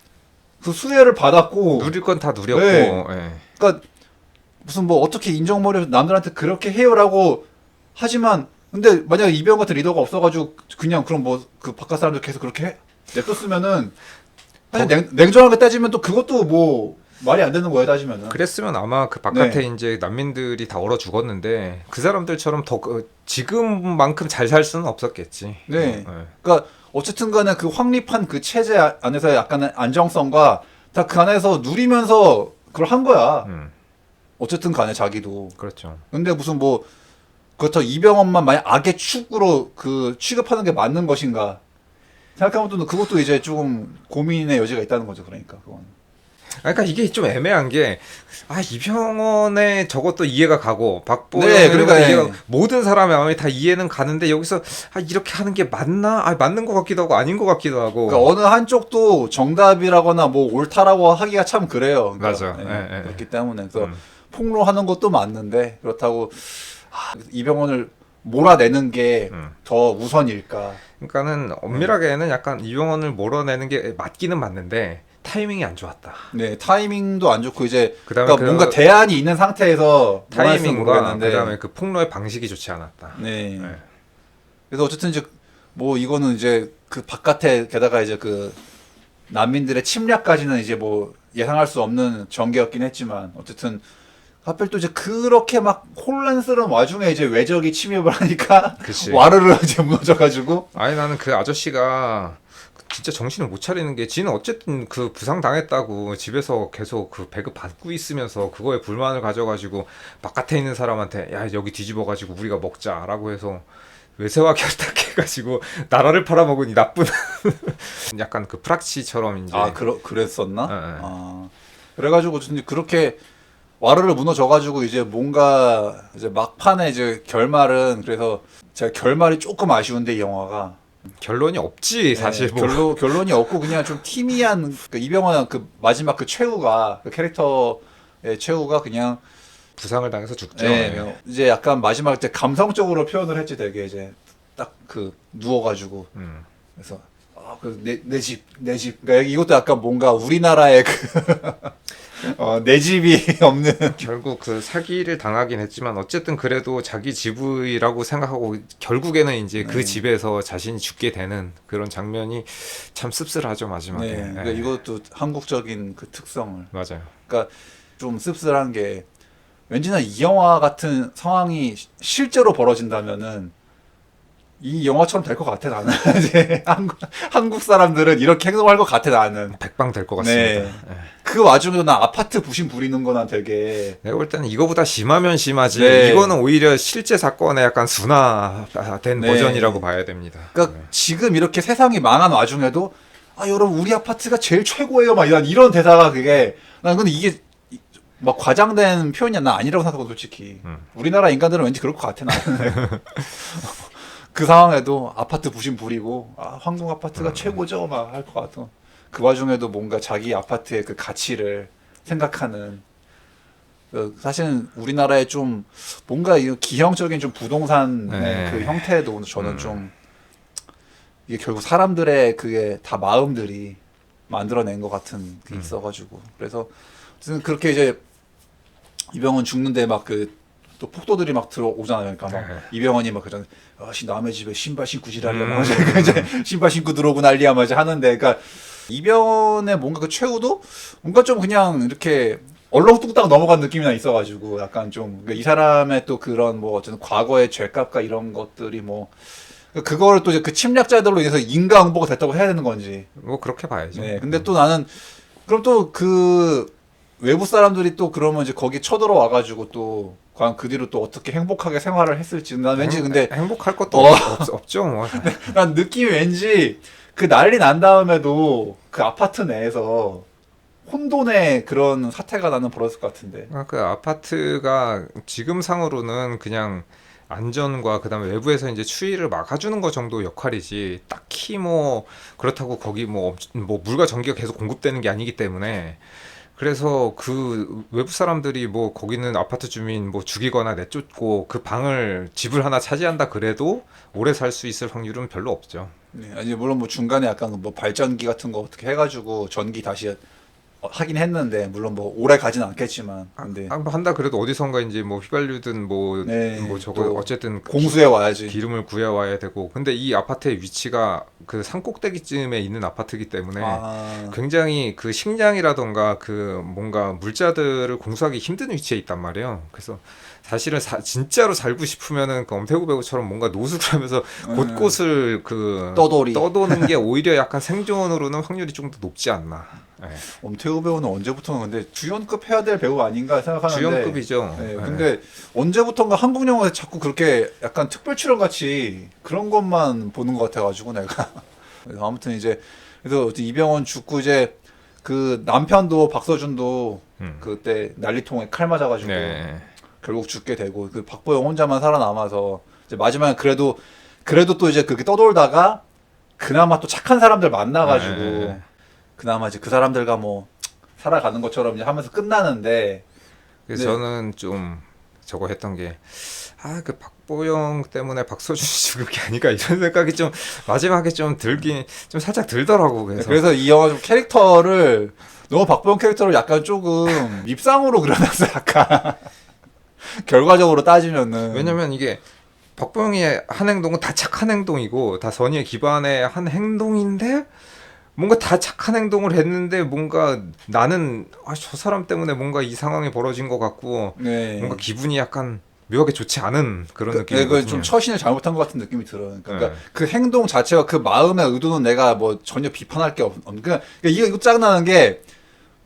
Speaker 5: 그 수혜를 받았고
Speaker 6: 누릴 건 다 누렸고.
Speaker 5: 네.
Speaker 6: 예.
Speaker 5: 그러니까 무슨 뭐 어떻게 인정머리 남들한테 그렇게 해요라고 하지만 근데 만약에 이병헌 같은 리더가 없어가지고 그냥 그럼 뭐 그 바깥 사람들 계속 그렇게 냅뒀으면은 사실 냉정하게 따지면 또 그것도 뭐 말이 안 되는 거예요 따지면은.
Speaker 6: 그랬으면 아마 그 바깥에
Speaker 5: 네.
Speaker 6: 이제 난민들이 다 얼어 죽었는데 그 사람들처럼 더 지금만큼 잘 살 수는 없었겠지.
Speaker 5: 네. 그러니까 어쨌든 간에 그 확립한 그 체제 안에서의 약간의 안정성과 다 그 안에서 누리면서 그걸 한 거야. 어쨌든 간에 자기도.
Speaker 6: 그렇죠.
Speaker 5: 근데 무슨 뭐 그렇다고 이병헌만 만약 악의 축으로 그 취급하는 게 맞는 것인가 생각하면 또 그것도 이제 조금 고민의 여지가 있다는 거죠. 그러니까 그건.
Speaker 6: 그러니까 이게 좀 애매한 게 이병헌의 저것도 이해가 가고 박보영의
Speaker 5: 네, 그러니까
Speaker 6: 이해가 모든 사람의 마음이 다 이해는 가는데 여기서 이렇게 하는 게 맞나? 맞는 것 같기도 하고 아닌 것 같기도 하고.
Speaker 5: 그러니까 어느 한쪽도 정답이라고 뭐 옳다라고 하기가 참 그래요. 그러니까
Speaker 6: 맞아.
Speaker 5: 네, 그렇기 때문에 그래서 폭로하는 것도 맞는데 그렇다고 이병헌을 몰아내는 게 더 우선일까?
Speaker 6: 그러니까는 엄밀하게는 약간 이병헌을 몰아내는 게 맞기는 맞는데 타이밍이 안 좋았다.
Speaker 5: 네, 타이밍도 안 좋고 이제
Speaker 6: 그다음에
Speaker 5: 그러니까 뭔가 대안이 있는 상태에서
Speaker 6: 타이밍과 그다음에 그 폭로의 방식이 좋지 않았다.
Speaker 5: 네.
Speaker 6: 네.
Speaker 5: 그래서 어쨌든 이제 뭐 이거는 이제 그 바깥에 게다가 이제 그 난민들의 침략까지는 이제 뭐 예상할 수 없는 전개였긴 했지만 어쨌든 하필 또 이제 그렇게 막 혼란스러운 와중에 이제 외적이 침입을 하니까
Speaker 6: 그치.
Speaker 5: 와르르 이제 무너져가지고.
Speaker 6: 아니 나는 그 아저씨가 진짜 정신을 못 차리는 게 지는 어쨌든 그 부상 당했다고 집에서 계속 그 배급 받고 있으면서 그거에 불만을 가져가지고 바깥에 있는 사람한테 야 여기 뒤집어가지고 우리가 먹자라고 해서 외세와 결탁해가지고 나라를 팔아먹은 이 나쁜 약간 그 프락치처럼 이제
Speaker 5: 그랬었나?
Speaker 6: 네.
Speaker 5: 그래가지고 진짜 그렇게 와르르 무너져가지고 이제 뭔가 이제 막판에 이제 결말은 그래서 제가 결말이 조금 아쉬운데 이 영화가
Speaker 6: 결론이 없지 사실
Speaker 5: 네,
Speaker 6: 뭐.
Speaker 5: 결론이 없고 그냥 좀 티미한 그 이병헌 그 마지막 그 최후가 그 캐릭터의 최후가 그냥
Speaker 6: 부상을 당해서 죽죠.
Speaker 5: 네, 이제 약간 마지막 이제 감성적으로 표현을 했지 되게 이제 딱 그 누워가지고 그래서 내 집 그러니까 이것도 약간 뭔가 우리나라의 그 내 집이 없는
Speaker 6: 결국 그 사기를 당하긴 했지만 어쨌든 그래도 자기 집이라고 생각하고 결국에는 이제 그 집에서 자신이 죽게 되는 그런 장면이 참 씁쓸하죠 마지막에.
Speaker 5: 네, 그러니까 이것도 한국적인 그 특성을
Speaker 6: 맞아요.
Speaker 5: 그러니까 좀 씁쓸한 게 왠지나 이 영화 같은 상황이 실제로 벌어진다면은 이 영화처럼 될 것 같아 나는. 이제 한국 사람들은 이렇게 행동할 것 같아 나는.
Speaker 6: 백방 될 것 같습니다.
Speaker 5: 네.
Speaker 6: 네.
Speaker 5: 그 와중에도 나 아파트 부심 부리는 거난 되게
Speaker 6: 내가 볼 때는 이거보다 심하면 심하지.
Speaker 5: 네.
Speaker 6: 이거는 오히려 실제 사건의 약간 순화된
Speaker 5: 네.
Speaker 6: 버전이라고 봐야 됩니다.
Speaker 5: 그러니까
Speaker 6: 네.
Speaker 5: 지금 이렇게 세상이 망한 와중에도 여러분 우리 아파트가 제일 최고예요 막 이런 대사가 그게 난 근데 이게 막 과장된 표현이 난 아니라고 생각하고 솔직히 우리나라 인간들은 왠지 그럴 것 같아 나는. 그 상황에도 아파트 부심 부리고 황동 아파트가 최고죠 막 할 것 같아. 그 와중에도 뭔가 자기 아파트의 그 가치를 생각하는 사실은 우리나라에 좀 뭔가 이 기형적인 좀 부동산의
Speaker 6: 네.
Speaker 5: 그 형태도 저는 좀 이게 결국 사람들의 그게 다 마음들이 만들어낸 것 같은 게 있어가지고 그래서 어쨌든 그렇게 이제 이병헌 죽는데 막 그 또 폭도들이 막 들어오잖아요. 그러니까 막
Speaker 6: 네.
Speaker 5: 이병헌이 막 그런 남의 집에 신발 신고 지랄이야. 막 이제 신발 신고 들어오고 난리야 막 이제 하는데, 그러니까 이병헌의 뭔가 그 최후도 뭔가 좀 그냥 이렇게 얼렁뚱땅 넘어간 느낌이 있어가지고 약간 좀 이 사람의 또 그런 뭐 어쨌든 과거의 죄값과 이런 것들이 뭐 그거를 또 이제 그 침략자들로 인해서 인과응보가 됐다고 해야 되는 건지.
Speaker 6: 뭐 그렇게 봐야죠.
Speaker 5: 네. 근데 또 나는 그럼 또 그 외부 사람들이 또 그러면 이제 거기 쳐들어 와가지고 또 과연 그 뒤로 또 어떻게 행복하게 생활을 했을지 난 왠지 근데
Speaker 6: 행복할 것도 없죠. 뭐.
Speaker 5: 난 느낌이 왠지 그 난리 난 다음에도 그 아파트 내에서 혼돈의 그런 사태가 나는 벌어졌을 것 같은데.
Speaker 6: 그 아파트가 지금 상으로는 그냥 안전과 그다음에 외부에서 이제 추위를 막아주는 거 정도 역할이지 딱히 뭐 그렇다고 거기 뭐 물과 전기가 계속 공급되는 게 아니기 때문에 그래서 그 외부 사람들이 뭐 거기는 아파트 주민 뭐 죽이거나 내쫓고 그 방을 집을 하나 차지한다 그래도 오래 살 수 있을 확률은 별로 없죠.
Speaker 5: 네, 아니 물론 뭐 중간에 약간 뭐 발전기 같은 거 어떻게 해가지고 전기 다시 하긴 했는데 물론 뭐 오래 가진 않겠지만 근데
Speaker 6: 뭐 한다 그래도 어디선가 이제 뭐 휘발유든 뭐
Speaker 5: 네,
Speaker 6: 저거
Speaker 5: 또
Speaker 6: 어쨌든
Speaker 5: 공수해 와야지.
Speaker 6: 기름을 구해와야 되고 근데 이 아파트의 위치가 그 산 꼭대기쯤에 있는 아파트이기 때문에 굉장히 그 식량이라던가 그 뭔가 물자들을 공수하기 힘든 위치에 있단 말이에요. 그래서 사실은 진짜로 살고 싶으면은 그 엄태구 배우처럼 뭔가 노숙을 하면서 곳곳을 그 떠도는 게 오히려 약간 생존으로는 확률이 좀 더 높지 않나. 네.
Speaker 5: 엄태우 배우는 언제부터는 근데 주연급 해야 될 배우 아닌가 생각하는데
Speaker 6: 주연급이죠.
Speaker 5: 네,
Speaker 6: 네.
Speaker 5: 근데 언제부턴가 한국 영화에서 자꾸 그렇게 약간 특별 출연 같이 그런 것만 보는 것 같아가지고 내가 그래서 아무튼 이제 그래서 이병헌 죽고 이제 그 남편도 박서준도 그때 난리통에 칼 맞아가지고
Speaker 6: 네.
Speaker 5: 결국 죽게 되고 그 박보영 혼자만 살아남아서 이제 마지막에 그래도 또 이제 그렇게 떠돌다가 그나마 또 착한 사람들 만나가지고.
Speaker 6: 네.
Speaker 5: 그나마 이제 그 사람들과 뭐 살아가는 것처럼 이제 하면서 끝나는데
Speaker 6: 그래서
Speaker 5: 네.
Speaker 6: 저는 좀 저거 했던 게 그 박보영 때문에 박서준이 죽은 게 아닌가 이런 생각이 좀 마지막에 좀 들긴 좀 살짝 들더라고.
Speaker 5: 그래서 이 영화 좀 캐릭터를 너무 박보영 캐릭터를 약간 조금 밉상으로 그려놨어 약간 결과적으로 따지면은
Speaker 6: 왜냐면 이게 박보영의 한 행동은 다 착한 행동이고 다 선의에 기반의 한 행동인데 뭔가 다 착한 행동을 했는데 뭔가 나는 저 사람 때문에 뭔가 이 상황이 벌어진 것 같고
Speaker 5: 네.
Speaker 6: 뭔가 기분이 약간 묘하게 좋지 않은 그런 느낌이거든요.
Speaker 5: 좀 처신을 잘못한 것 같은 느낌이 들어요. 그러니까 그 행동 자체가 그 마음의 의도는 내가 뭐 전혀 비판할 게 없는. 그러니까 이거 짜증나는 게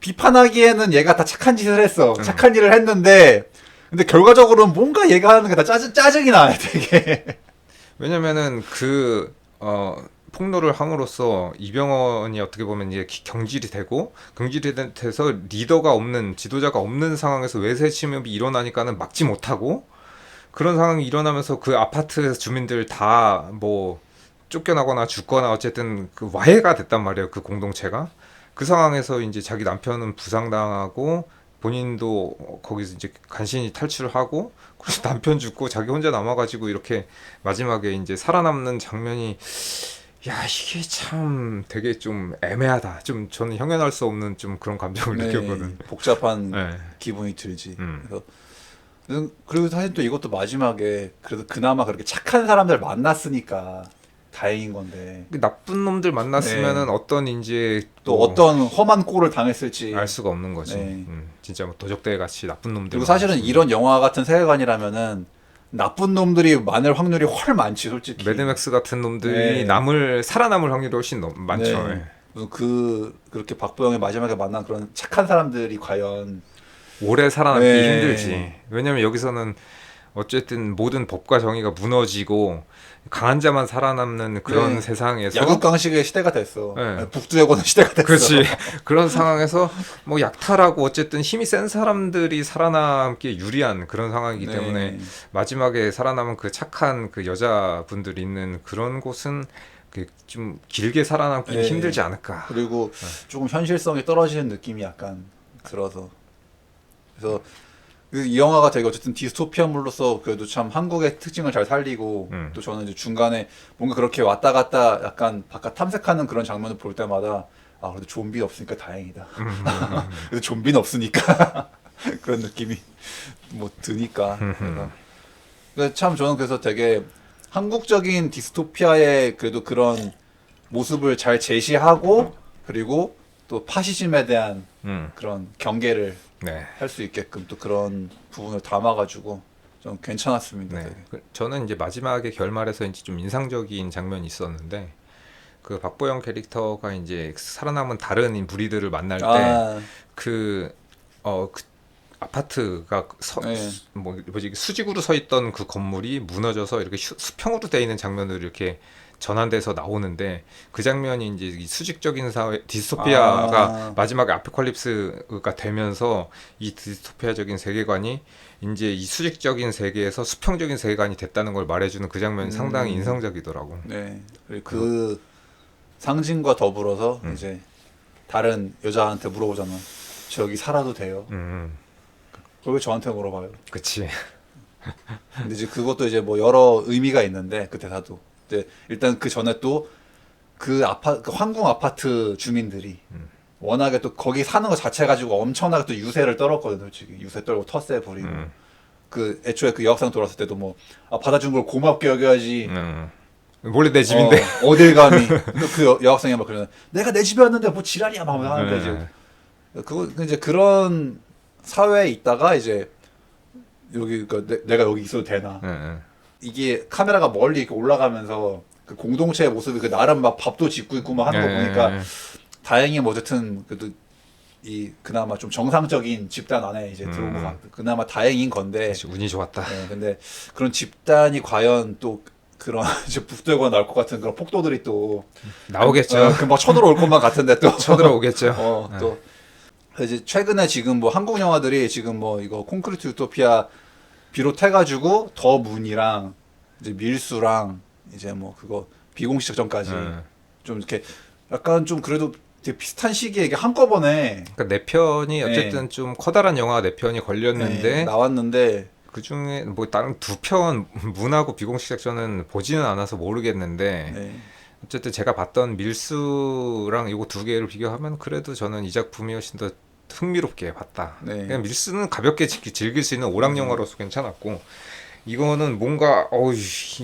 Speaker 5: 비판하기에는 얘가 다 착한 짓을 했어. 착한 일을 했는데 근데 결과적으로는 뭔가 얘가 하는 게 다 짜증이 나 되게.
Speaker 6: 왜냐면은 폭로를 함으로써 이병헌이 어떻게 보면 이제 경질이 돼서 리더가 없는 지도자가 없는 상황에서 외세 침입이 일어나니까는 막지 못하고 그런 상황이 일어나면서 그 아파트 주민들 다 뭐 쫓겨나거나 죽거나 어쨌든 그 와해가 됐단 말이에요. 그 공동체가 그 상황에서 이제 자기 남편은 부상당하고 본인도 거기서 이제 간신히 탈출하고 그래서 남편 죽고 자기 혼자 남아가지고 이렇게 마지막에 이제 살아남는 장면이 이게 참 되게 좀 애매하다. 좀 저는 형용할 수 없는 좀 그런 감정을 느꼈거든.
Speaker 5: 복잡한
Speaker 6: 네.
Speaker 5: 기분이 들지. 그리고 사실 또 이것도 마지막에 그래도 그나마 그렇게 착한 사람들 만났으니까 다행인 건데.
Speaker 6: 나쁜 놈들 만났으면은 어떤 이제
Speaker 5: 또 어떤 험한 꼴을 당했을지
Speaker 6: 알 수가 없는 거지.
Speaker 5: 네.
Speaker 6: 진짜 뭐 도적대 같이 나쁜 놈들.
Speaker 5: 그리고 사실은 이런 영화 같은 세계관이라면 나쁜 놈들이 많을 확률이 훨 많지 솔직히.
Speaker 6: 매드맥스 같은 놈들이 살아남을 확률이 훨씬 많죠.
Speaker 5: 네. 그렇게 박보영의 마지막에 만난 그런 착한 사람들이 과연
Speaker 6: 오래 살아남기 힘들지. 왜냐면 여기서는 어쨌든 모든 법과 정의가 무너지고 강한 자만 살아남는 그런
Speaker 5: 네.
Speaker 6: 세상에서
Speaker 5: 약육강식의 시대가 됐어.
Speaker 6: 네.
Speaker 5: 북두의 시대가 됐어.
Speaker 6: 그렇지. 그런 상황에서 뭐 약탈하고 어쨌든 힘이 센 사람들이 살아남기에 유리한 그런 상황이기
Speaker 5: 네.
Speaker 6: 때문에 마지막에 살아남은 그 착한 그 여자분들 있는 그런 곳은 그 좀 길게 살아남기
Speaker 5: 네.
Speaker 6: 힘들지 않을까.
Speaker 5: 그리고 조금 현실성이 떨어지는 느낌이 약간 들어서 그래서 이 영화가 되게 어쨌든 디스토피아물로서 그래도 참 한국의 특징을 잘 살리고 또 저는 이제 중간에 뭔가 그렇게 왔다 갔다 약간 바깥 탐색하는 그런 장면을 볼 때마다 아 그래도 좀비 없으니까 다행이다. 그래도 좀비는 없으니까 그런 느낌이 뭐 드니까. 그래서 참 저는 그래서 되게 한국적인 디스토피아의 그래도 그런 모습을 잘 제시하고 그리고 또 파시즘에 대한 그런 경계를
Speaker 6: 네.
Speaker 5: 할 수 있게끔 또 그런 부분을 담아가지고 좀 괜찮았습니다.
Speaker 6: 네.
Speaker 5: 되게.
Speaker 6: 저는 이제 마지막에 결말에서 이제 좀 인상적인 장면이 있었는데 그 박보영 캐릭터가 이제 살아남은 다른 무리들을 만날 때
Speaker 5: 아,
Speaker 6: 그 아파트가
Speaker 5: 네.
Speaker 6: 뭐지 수직으로 서 있던 그 건물이 무너져서 이렇게 수평으로 돼 있는 장면으로 이렇게 전환돼서 나오는데 그 장면이 이제 이 수직적인 사회 디스토피아가 마지막에 아포칼립스가 되면서 이 디스토피아적인 세계관이 이제 이 수직적인 세계에서 수평적인 세계관이 됐다는 걸 말해주는 그 장면이 상당히 인상적이더라고.
Speaker 5: 네. 그리고 그 상징과 더불어서 이제 다른 여자한테 물어보잖아. 저 여기 살아도 돼요? 그걸 왜 저한테 물어봐요?
Speaker 6: 그치.
Speaker 5: 근데 이제 그것도 이제 뭐 여러 의미가 있는데 그 대사도. 근데 일단 그 전에 또 그 황궁 아파트 주민들이 워낙에 또 거기 사는 거 자체 가지고 엄청나게 또 유세를 떨었거든, 솔직히. 유세 떨고 텃세 부리고. 그 애초에 그 여학생 돌아왔을 때도 뭐 받아준 걸 고맙게 여겨야지.
Speaker 6: 원래 내 집인데.
Speaker 5: 어딜 감히. 그 여학생이 막 그러는 내가 내 집에 왔는데 뭐 지랄이야 막 하는데 이제 그거 이제 그런 사회에 있다가 이제 여기 그러니까 내가 여기 있어도 되나? 이게 카메라가 멀리 이렇게 올라가면서 그 공동체의 모습이 그 나름 막 밥도 짓고 있고 막 하는 거 보니까 다행히 뭐 어쨌든 그래도 이 그나마 좀 정상적인 집단 안에 이제 들어온 거 같아. 그나마 다행인 건데.
Speaker 6: 그치, 운이 좋았다.
Speaker 5: 네, 근데 그런 집단이 과연 또 그런 이제 북두에 나올 것 같은 그런 폭도들이 또
Speaker 6: 나오겠죠.
Speaker 5: 금방 쳐들어올 것만 같은데 또
Speaker 6: 쳐들어오겠죠.
Speaker 5: 또 이제 최근에 지금 뭐 한국 영화들이 지금 뭐 이거 콘크리트 유토피아 비롯해가지고 더 문이랑 이제 밀수랑 이제 뭐 그거 비공식 작전까지 좀 이렇게 약간 좀 그래도 되게 비슷한 시기에 이게 한꺼번에
Speaker 6: 그러니까 네 편이 어쨌든 좀 커다란 영화 네 편이 걸렸는데
Speaker 5: 나왔는데
Speaker 6: 그 중에 뭐 다른 두 편 문하고 비공식 작전은 보지는 않아서 모르겠는데 어쨌든 제가 봤던 밀수랑 이거 두 개를 비교하면 그래도 저는 이 작품이 훨씬 더 흥미롭게 봤다. 그냥 밀수는 가볍게 즐길 수 있는 오락 영화로서 괜찮았고 이거는 뭔가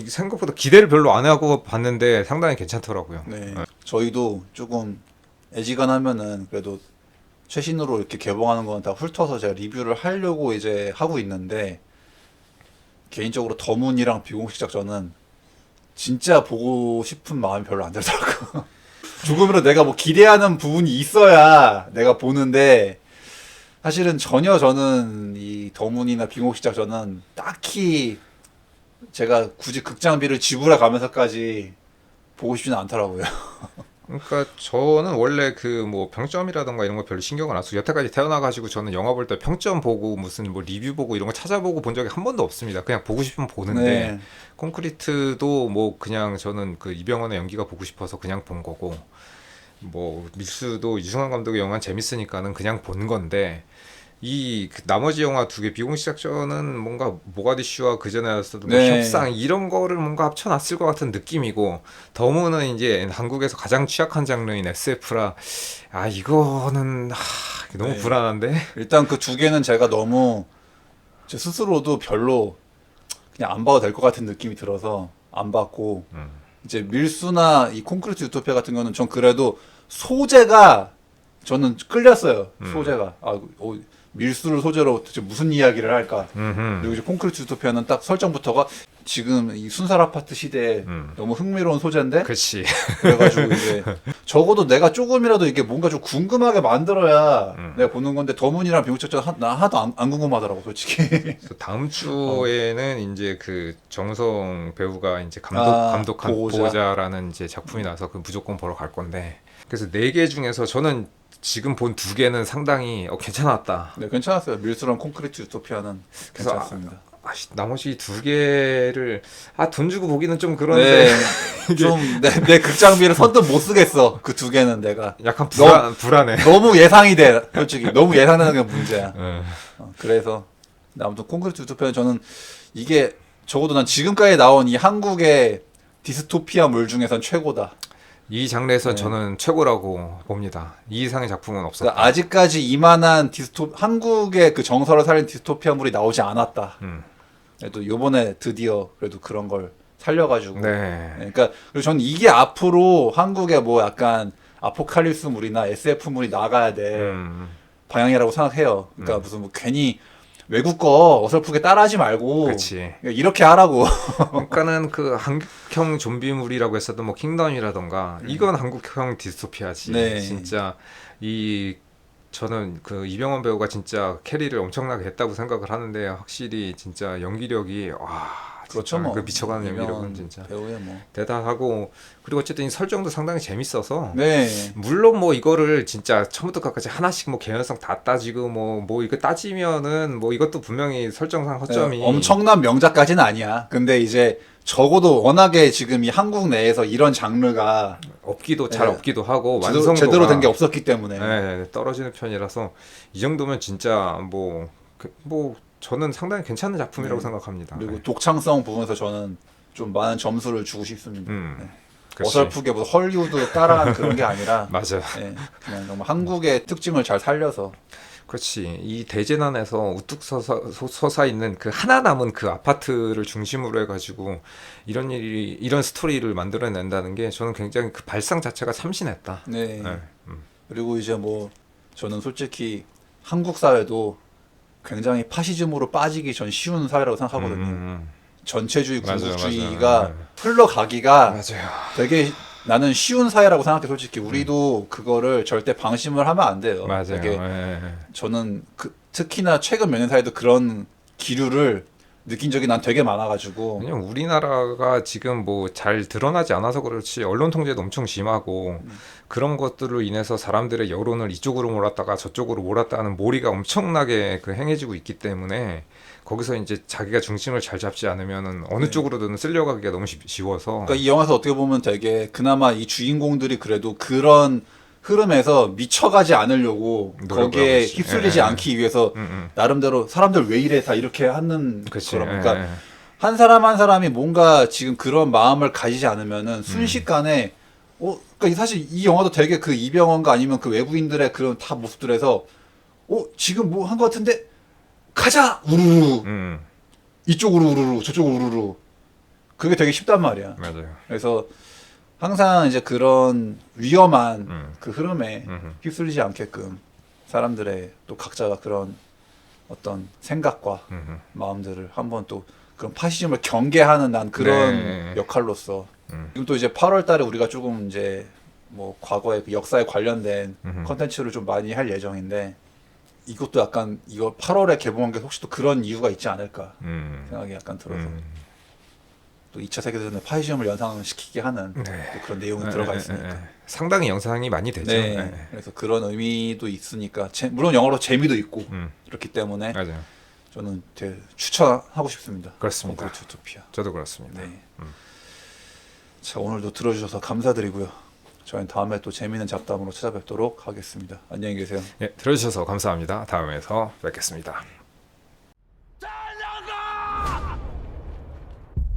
Speaker 6: 생각보다 기대를 별로 안 하고 봤는데 상당히 괜찮더라고요.
Speaker 5: 저희도 조금 애지간하면은 그래도 최신으로 이렇게 개봉하는 건 다 훑어서 제가 리뷰를 하려고 이제 하고 있는데 개인적으로 더문이랑 비공식 작전은 진짜 보고 싶은 마음이 별로 안 들더라고. 조금이라도 내가 뭐 기대하는 부분이 있어야 내가 보는데 사실은 전혀 저는 이 더문이나 비공식 작전은 딱히 제가 굳이 극장비를 지불해 가면서까지 보고 싶지는 않더라고요.
Speaker 6: 그러니까 저는 원래 그 뭐 평점이라던가 이런 거 별로 신경을 안 쓰고 여태까지 태어나가지고 저는 영화 볼 때 평점 보고 무슨 뭐 리뷰 보고 이런 거 찾아보고 본 적이 한 번도 없습니다. 그냥 보고 싶으면 보는데 콘크리트도 뭐 그냥 저는 그 이병헌의 연기가 보고 싶어서 그냥 본 거고 뭐 밀수도 유승환 감독의 영화는 재밌으니까는 그냥 본 건데 이 그 나머지 영화 두 개 비공식 작전은 뭔가 모가디슈와 그 전에 했었던 뭐 협상 이런 거를 뭔가 합쳐놨을 것 같은 느낌이고 더문은 이제 한국에서 가장 취약한 장르인 SF라 이거는 너무 불안한데
Speaker 5: 일단 그 두 개는 제가 너무 제 스스로도 별로 그냥 안 봐도 될 것 같은 느낌이 들어서 안 봤고 이제 밀수나 이 콘크리트 유토피아 같은 거는 전 그래도 소재가 저는 끌렸어요. 소재가 밀수를 소재로 도대체 무슨 이야기를 할까. 그리고 이제 콘크리트 유토피아는 딱 설정부터가 지금 이 순살 아파트 시대에 너무 흥미로운 소재인데
Speaker 6: 그치.
Speaker 5: 그래가지고 이제 적어도 내가 조금이라도 이게 뭔가 좀 궁금하게 만들어야 내가 보는 건데 더문이랑 비무처럼 나 하나도 안 궁금하더라고 솔직히.
Speaker 6: 그래서 다음 주에는 이제 그 정우성 배우가 이제 감독한 보호자라는 이제 작품이 나서 그 무조건 보러 갈 건데, 그래서 4개 중에서 저는 지금 본 2개는 상당히 괜찮았다.
Speaker 5: 네, 괜찮았어요. 밀수랑 콘크리트 유토피아는
Speaker 6: 그래서
Speaker 5: 괜찮습니다.
Speaker 6: 나머지 2개를 돈 주고 보기는 좀 그런데
Speaker 5: 네, 좀내 극장비를 선뜻 못 쓰겠어. 그 2개는 내가
Speaker 6: 약간 불안해.
Speaker 5: 너무 예상이 돼. 솔직히 너무 예상되는 게 문제야.
Speaker 6: 네.
Speaker 5: 그래서 아무튼 콘크리트 유토피아는 저는 이게 적어도 난 지금까지 나온 이 한국의 디스토피아물 중에선 최고다.
Speaker 6: 이 장르에서
Speaker 5: 네.
Speaker 6: 저는 최고라고 봅니다. 이 이상의 작품은 없었다.
Speaker 5: 그러니까 아직까지 이만한 한국의 그 정서를 살린 디스토피아물이 나오지 않았다. 그래도 요번에 드디어 그래도 그런 걸 살려가지고.
Speaker 6: 네.
Speaker 5: 그러니까 그리고 저는 이게 앞으로 한국의 뭐 약간 아포칼립스물이나 SF물이 나가야 될 방향이라고 생각해요. 그러니까 무슨 뭐 괜히 외국 거 어설프게 따라하지 말고
Speaker 6: 그렇지.
Speaker 5: 이렇게 하라고.
Speaker 6: 그러니까는 그 한국형 좀비물이라고 했어도 뭐 킹덤이라던가 이건 한국형 디스토피아지.
Speaker 5: 네.
Speaker 6: 진짜 저는 그 이병헌 배우가 진짜 캐리를 엄청나게 했다고 생각을 하는데, 확실히 진짜 연기력이
Speaker 5: 그렇죠, 뭐.
Speaker 6: 그 미쳐가는 연기력은
Speaker 5: 유명한
Speaker 6: 진짜
Speaker 5: 배우의 뭐.
Speaker 6: 대단하고, 그리고 어쨌든 이 설정도 상당히 재밌어서
Speaker 5: 네.
Speaker 6: 물론 뭐 이거를 진짜 처음부터 끝까지 하나씩 뭐 개연성 다 따지고 뭐 이거 따지면은 뭐 이것도 분명히 설정상 허점이
Speaker 5: 네, 엄청난 명작까지는 아니야. 근데 이제 적어도 워낙에 지금 이 한국 내에서 이런 장르가
Speaker 6: 잘
Speaker 5: 네.
Speaker 6: 없기도 하고 완성도가
Speaker 5: 제대로 된 게 없었기 때문에.
Speaker 6: 네, 떨어지는 편이라서 이 정도면 진짜 뭐 저는 상당히 괜찮은 작품이라고
Speaker 5: 네.
Speaker 6: 생각합니다.
Speaker 5: 그리고
Speaker 6: 네.
Speaker 5: 독창성 부분에서 저는 좀 많은 점수를 주고 싶습니다. 네.
Speaker 6: 그치.
Speaker 5: 어설프게 뭐 헐리우드 따라한 그런 게 아니라
Speaker 6: 맞아.
Speaker 5: 네, 그냥 정말 한국의 특징을 잘 살려서.
Speaker 6: 그렇지. 이 대재난에서 우뚝 솟아 있는 그 하나 남은 그 아파트를 중심으로 해가지고 이런 스토리를 만들어낸다는 게 저는 굉장히 그 발상 자체가 참신했다.
Speaker 5: 네.
Speaker 6: 네.
Speaker 5: 그리고 이제 뭐 저는 솔직히 한국 사회도 굉장히 파시즘으로 빠지기 전 쉬운 사회라고 생각하거든요. 전체주의
Speaker 6: 맞아요,
Speaker 5: 군국주의가
Speaker 6: 맞아요.
Speaker 5: 흘러가기가
Speaker 6: 맞아요.
Speaker 5: 되게 나는 쉬운 사회라고 생각해. 솔직히 우리도 그거를 절대 방심을 하면 안 돼요.
Speaker 6: 맞아요.
Speaker 5: 되게
Speaker 6: 예.
Speaker 5: 저는 특히나 최근 몇 년 사이에도 그런 기류를 느낀 적이 난 되게 많아가지고.
Speaker 6: 왜냐면 우리나라가 지금 뭐 잘 드러나지 않아서 그렇지 언론 통제도 엄청 심하고 그런 것들로 인해서 사람들의 여론을 이쪽으로 몰았다가 저쪽으로 몰았다는 몰이가 엄청나게 그 행해지고 있기 때문에 거기서 이제 자기가 중심을 잘 잡지 않으면은 어느
Speaker 5: 네.
Speaker 6: 쪽으로든 쓸려가기가 너무 쉬워서.
Speaker 5: 그러니까 이 영화에서 어떻게 보면 되게 그나마 이 주인공들이 그래도 그런 흐름에서 미쳐가지 않으려고
Speaker 6: 노력을
Speaker 5: 거기에
Speaker 6: 하고 있지.
Speaker 5: 휩쓸리지
Speaker 6: 예.
Speaker 5: 않기 위해서 나름대로 사람들 왜 이래 다 이렇게 하는
Speaker 6: 그치.
Speaker 5: 그런.
Speaker 6: 예.
Speaker 5: 그러니까 한 사람 한 사람이 뭔가 지금 그런 마음을 가지지 않으면은 순식간에 그러니까 사실 이 영화도 되게 그 이병헌과 아니면 그 외부인들의 그런 다 모습들에서 지금 뭐 한 것 같은데 가자 우르르 이쪽으로 우르르 저쪽으로 우르르 그게 되게 쉽단 말이야.
Speaker 6: 맞아요.
Speaker 5: 그래서 항상 이제 그런 위험한 그 흐름에 휩쓸리지 않게끔 사람들의 또 각자가 그런 어떤 생각과 마음들을 한번 또 그런 파시즘을 경계하는 난 그런
Speaker 6: 네.
Speaker 5: 역할로서 지금 또 이제 8월 달에 우리가 조금 이제 뭐 과거의 그 역사에 관련된 컨텐츠를 좀 많이 할 예정인데 이것도 약간 이거 8월에 개봉한 게 혹시 또 그런 이유가 있지 않을까 생각이 약간 들어서 또 2차 세계대전의 파시즘을 연상시키게 하는
Speaker 6: 네.
Speaker 5: 또 그런 내용이 들어가 있으니까.
Speaker 6: 상당히 영상이 많이 되죠.
Speaker 5: 네.
Speaker 6: 네.
Speaker 5: 그래서 그런 의미도 있으니까 물론 영어로 재미도 있고 그렇기 때문에
Speaker 6: 맞아요.
Speaker 5: 저는 되게 추천하고 싶습니다.
Speaker 6: 그렇습니다.
Speaker 5: 콘크리트 유토피아.
Speaker 6: 저도 그렇습니다.
Speaker 5: 네. 자, 오늘도 들어주셔서 감사드리고요. 저희는 다음에 또 재미있는 잡담으로 찾아뵙도록 하겠습니다. 안녕히 계세요.
Speaker 6: 예, 들어주셔서 감사합니다. 다음에서 뵙겠습니다.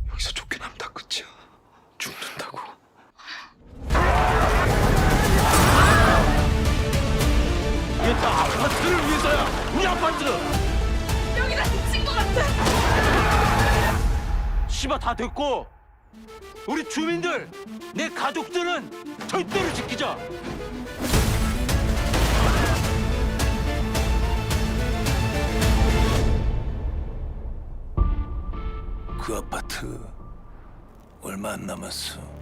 Speaker 1: 여기서 쫓겨나면 다 끝이야. 죽는다고.
Speaker 4: 이게 다 아파트를 위해서야. 우리 아파트.
Speaker 7: 여기다 미친 것 같아.
Speaker 4: 씨발 다 됐고 우리 주민들 내 가족들은 절대로 지키자.
Speaker 1: 그 아파트 얼마 안 남았어.